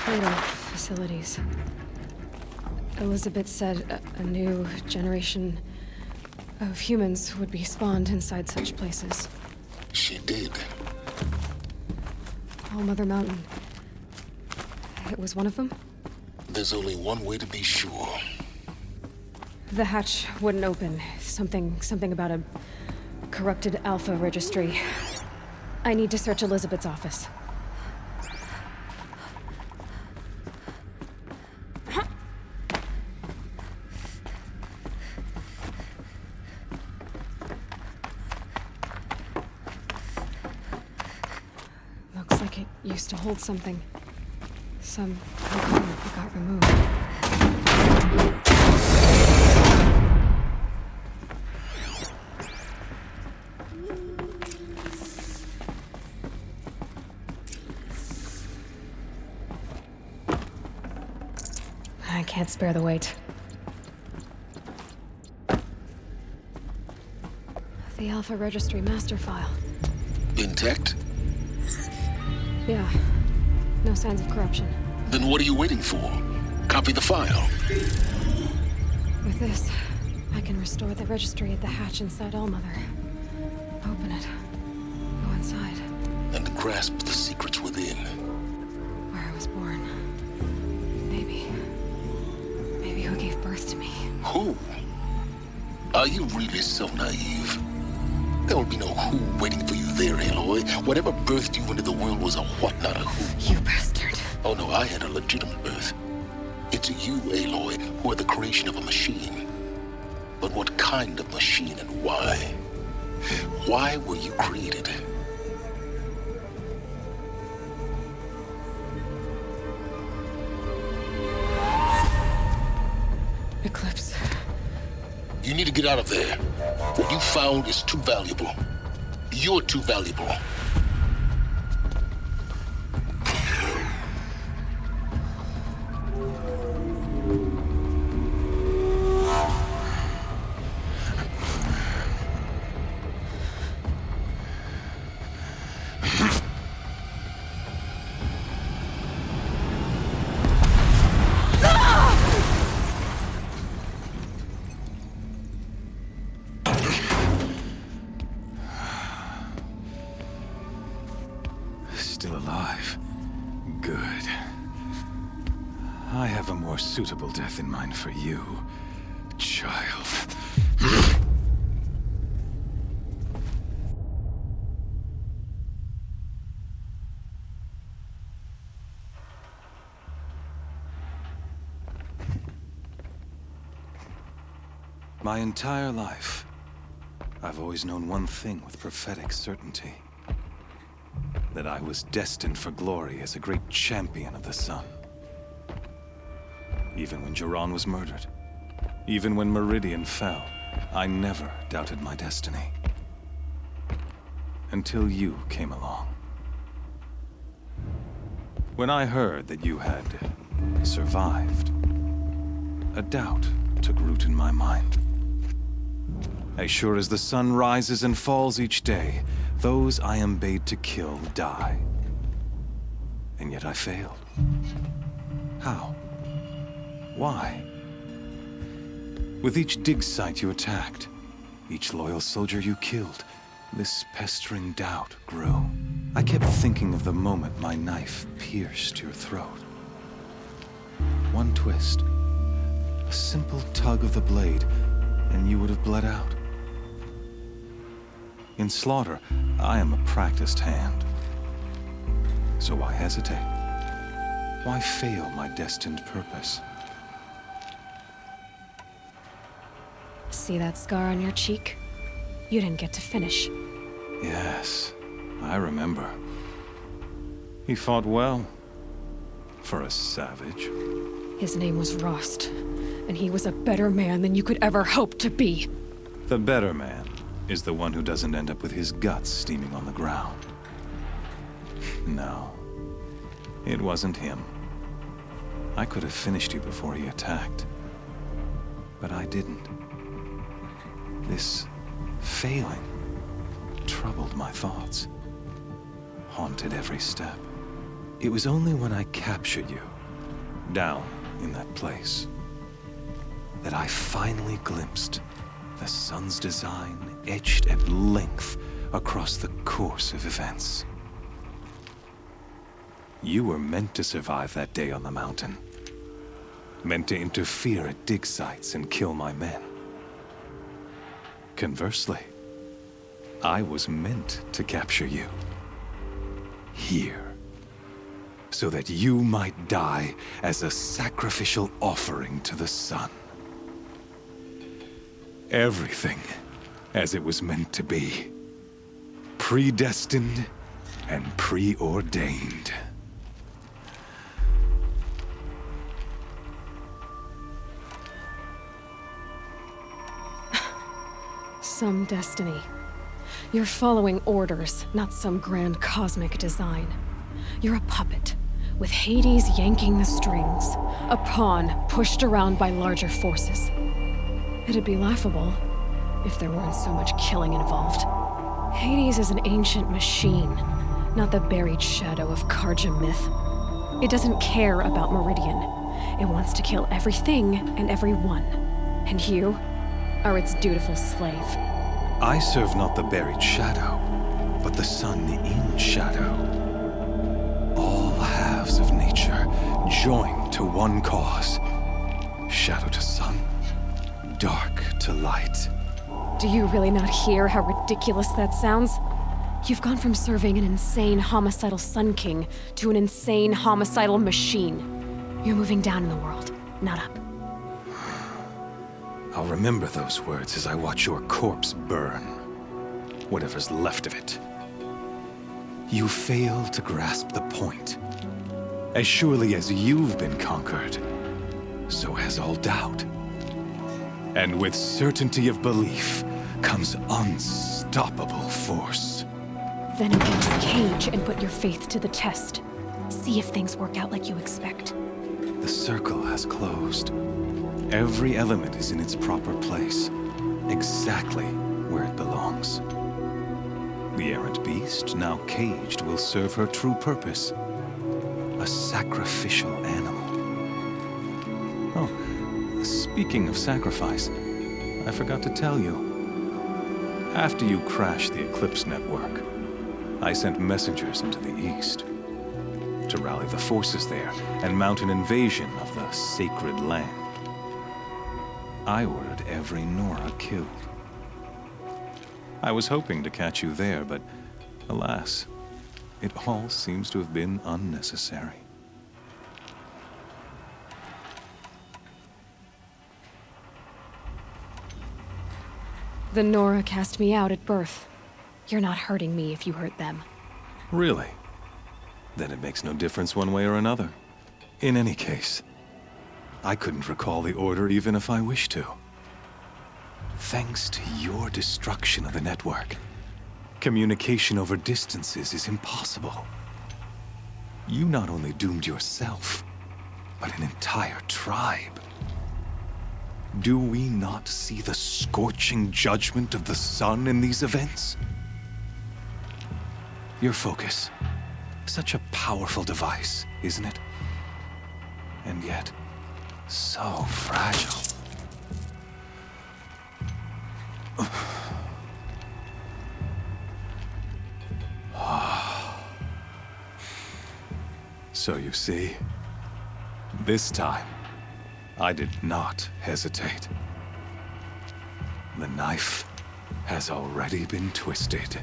S5: Cradle facilities. Elizabeth said a new generation of humans would be spawned inside such places.
S13: She did.
S5: All Mother Mountain. It was one of them?
S13: There's only one way to be sure.
S5: The hatch wouldn't open. Something about a corrupted Alpha registry. I need to search Elizabeth's office. To hold something. Some component that got removed. I can't spare the weight. The Alpha Registry master file.
S13: Intact?
S5: Yeah. No signs of corruption.
S13: Then what are you waiting for? Copy the file.
S5: With this, I can restore the registry at the hatch inside Allmother. Open it. Go inside.
S13: And grasp the secrets within.
S5: Where I was born. Maybe who gave birth to me.
S13: Who? Are you really so naive? There will be no who waiting for you there, Aloy. Whatever birthed you into the world was a what, not a who.
S5: You bastard.
S13: Oh no, I had a legitimate birth. It's you, Aloy, who are the creation of a machine. But what kind of machine and why? Why were you created?
S5: Eclipse.
S13: You need to get out of there. What you found is too valuable. You're too valuable.
S8: Still alive. Good. I have a more suitable death in mind for you, child. My entire life, I've always known one thing with prophetic certainty. That I was destined for glory as a great champion of the sun. Even when Jiran was murdered, even when Meridian fell, I never doubted my destiny. Until you came along. When I heard that you had survived, a doubt took root in my mind. As sure as the sun rises and falls each day, those I am bade to kill die. And yet I failed. How? Why? With each dig site you attacked, each loyal soldier you killed, this pestering doubt grew. I kept thinking of the moment my knife pierced your throat. One twist, a simple tug of the blade, and you would have bled out. In slaughter, I am a practiced hand. So why hesitate? Why fail my destined purpose?
S5: See that scar on your cheek? You didn't get to finish.
S8: Yes, I remember. He fought well. For a savage.
S5: His name was Rost, and he was a better man than you could ever hope to be.
S8: The better man is the one who doesn't end up with his guts steaming on the ground. No, it wasn't him. I could have finished you before he attacked. But I didn't. This failing troubled my thoughts, haunted every step. It was only when I captured you, down in that place, that I finally glimpsed the sun's design etched at length across the course of events. You were meant to survive that day on the mountain. Meant to interfere at dig sites and kill my men. Conversely, I was meant to capture you. Here. So that you might die as a sacrificial offering to the sun. Everything as it was meant to be. Predestined and preordained.
S5: Some destiny. You're following orders, not some grand cosmic design. You're a puppet, with Hades yanking the strings. A pawn pushed around by larger forces. It'd be laughable if there weren't so much killing involved. Hades is an ancient machine, not the buried shadow of Karja myth. It doesn't care about Meridian. It wants to kill everything and everyone. And you are its dutiful slave.
S8: I serve not the buried shadow, but the sun in shadow. All halves of nature joined to one cause. Shadow to sun, dark to light.
S5: Do you really not hear how ridiculous that sounds? You've gone from serving an insane homicidal Sun King to an insane homicidal machine. You're moving down in the world, not up.
S8: I'll remember those words as I watch your corpse burn. Whatever's left of it. You fail to grasp the point. As surely as you've been conquered, so has all doubt. And with certainty of belief comes unstoppable force.
S5: Then enter this cage and put your faith to the test. See if things work out like you expect.
S8: The circle has closed. Every element is in its proper place, exactly where it belongs. The errant beast, now caged, will serve her true purpose. A sacrificial animal. Oh, speaking of sacrifice, I forgot to tell you. After you crashed the Eclipse network, I sent messengers into the east to rally the forces there and mount an invasion of the sacred land. I ordered every Nora killed. I was hoping to catch you there, but alas, it all seems to have been unnecessary.
S5: The Nora cast me out at birth. You're not hurting me if you hurt them.
S8: Really? Then it makes no difference one way or another. In any case, I couldn't recall the order even if I wished to. Thanks to your destruction of the network, communication over distances is impossible. You not only doomed yourself, but an entire tribe. Do we not see the scorching judgment of the sun in these events? Your focus, such a powerful device, isn't it? And yet, so fragile. So you see, this time, I did not hesitate. The knife has already been twisted.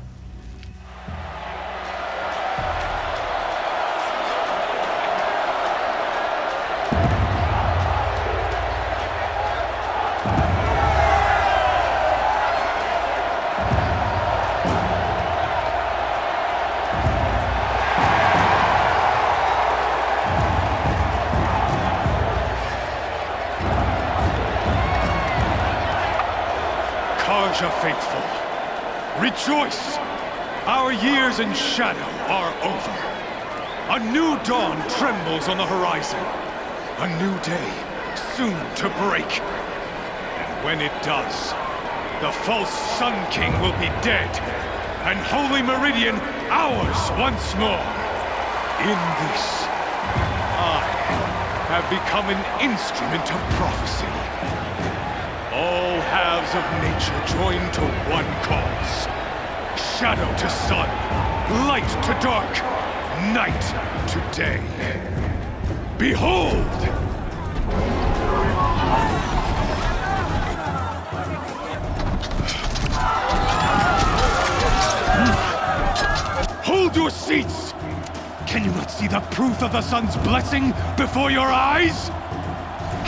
S10: Faithful, rejoice! Our years in shadow are over. A new dawn trembles on the horizon. A new day soon to break. And when it does, the false Sun King will be dead, and Holy Meridian ours once more. In this, I have become an instrument of prophecy. All halves of nature join to one cause. Shadow to sun, light to dark, night to day. Behold! Hold your seats! Can you not see the proof of the sun's blessing before your eyes?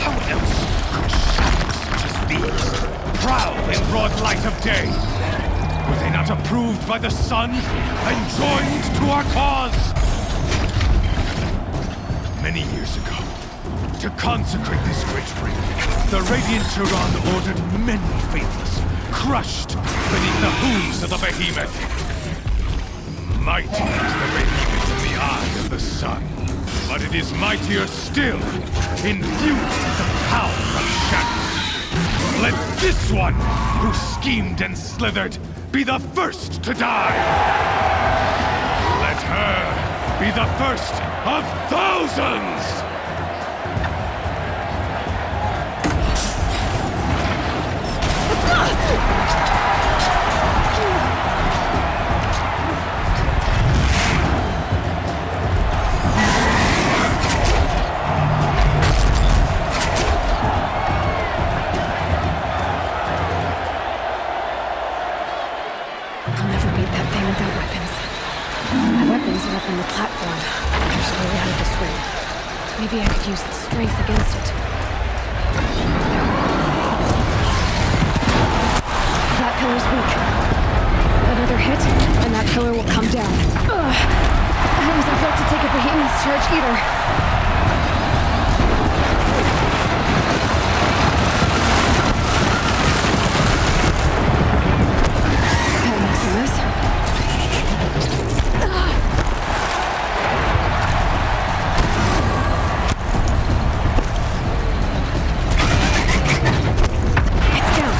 S10: How else could shadows such as these prowl in broad light of day? Were they not approved by the sun and joined to our cause? Many years ago, to consecrate this great ring, the Radiant Turan ordered many faithless, crushed beneath the hooves of the behemoth. Mighty is the behemoth in the eye of the sun, but it is mightier still, infused with the power of shadow. Let this one, who schemed and slithered, be the first to die! Let her be the first of thousands!
S5: I'll never beat that thing without weapons. My weapons are up on the platform. There's no way out of this room. Maybe I could use its strength against it. That pillar's weak. Another hit, and that pillar will come down. Ugh. I wasn't built to take a behemoth's charge either. That makes a mess. It's down.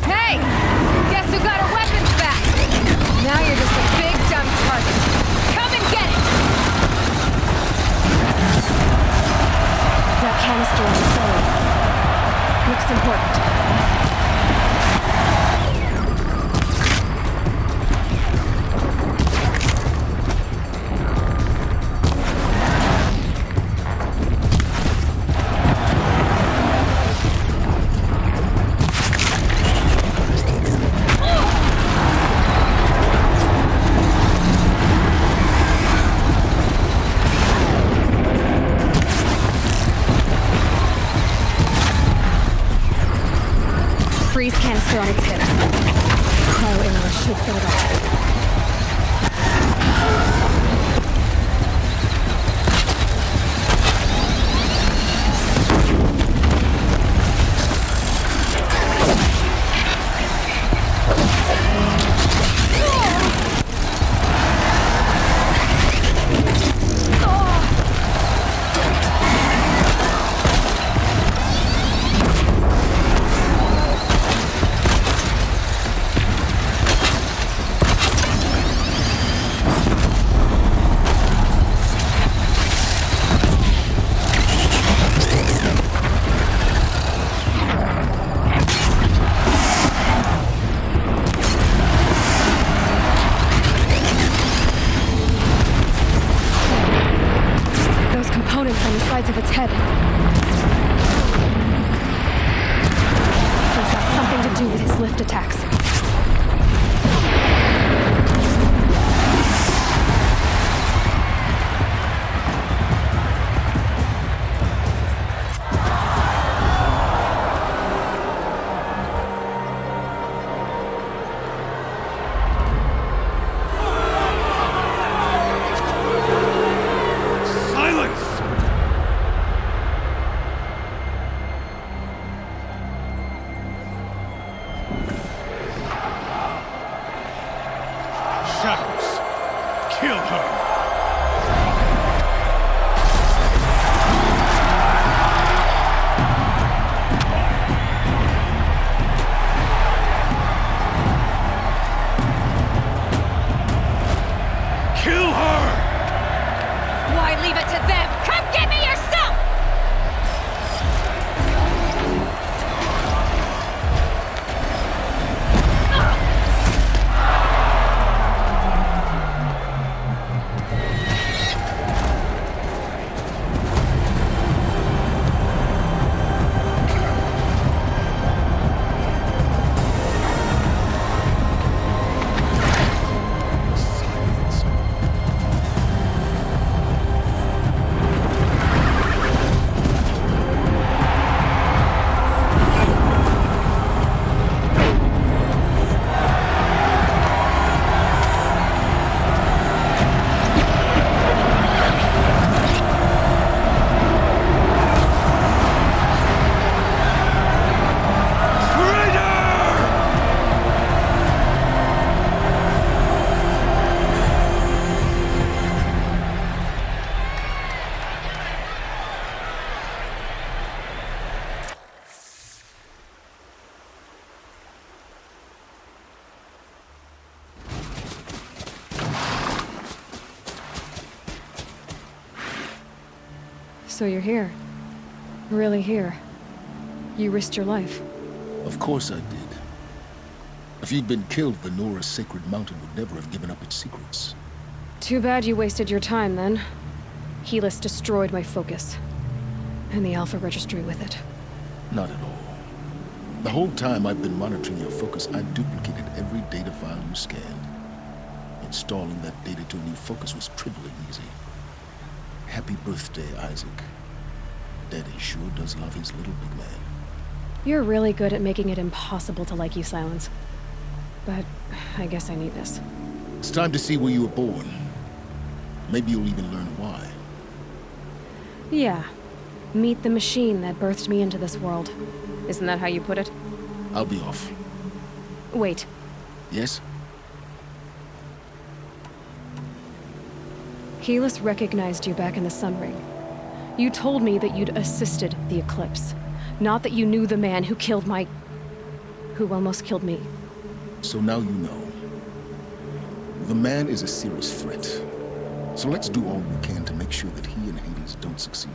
S5: Hey! Guess who got her weapons back? Now you're just a big dumb target. Come and get it! That canister on the cellar looks important. Freeze canister on its hips. Cryo arrow should set it off. So you're here. Really here. You risked your life.
S13: Of course I did. If you'd been killed, the Nora's sacred mountain would never have given up its secrets.
S5: Too bad you wasted your time, then. Helis destroyed my focus. And the Alpha Registry with it.
S13: Not at all. The whole time I've been monitoring your focus, I duplicated every data file you scanned. Installing that data to a new focus was trivially easy. Happy birthday, Isaac. Daddy sure does love his little big man.
S5: You're really good at making it impossible to like you, Silence. But I guess I need this.
S13: It's time to see where you were born. Maybe you'll even learn why.
S5: Yeah. Meet the machine that birthed me into this world. Isn't that how you put it?
S13: I'll be off.
S5: Wait.
S13: Yes?
S5: Helis recognized you back in the Sun Ring. You told me that you'd assisted the Eclipse. Not that you knew the man who killed my... who almost killed me.
S13: So now you know. The man is a serious threat. So let's do all we can to make sure that he and Hades don't succeed.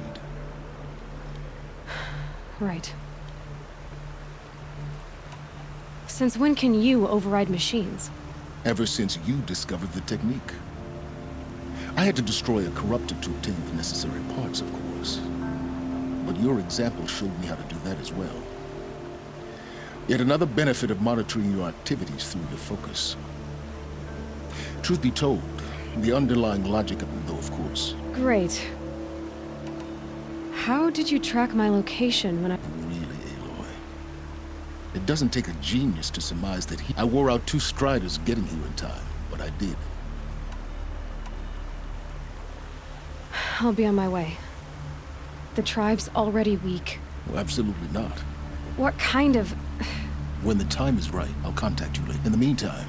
S5: Right. Since when can you override machines?
S13: Ever since you discovered the technique. I had to destroy a corruptor to obtain the necessary parts, of course. But your example showed me how to do that as well. Yet another benefit of monitoring your activities through your focus. Truth be told, the underlying logic of it, though, of course.
S5: Great. How did you track my location when I...
S13: Really, Aloy. It doesn't take a genius to surmise that I wore out 2 striders getting here in time, but I did.
S5: I'll be on my way. The tribe's already weak.
S13: Well, absolutely not.
S5: What kind of...
S13: When the time is right, I'll contact you later. In the meantime,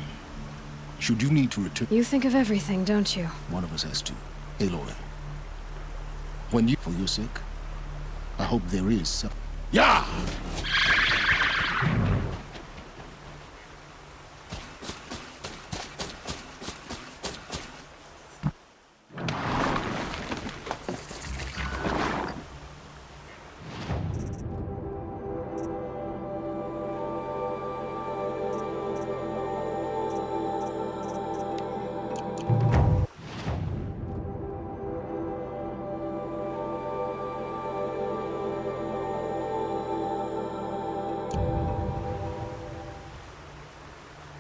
S13: should you need to return...
S5: You think of everything, don't you?
S13: One of us has to. Aloy. When you... For your sake, I hope there is some... Yeah!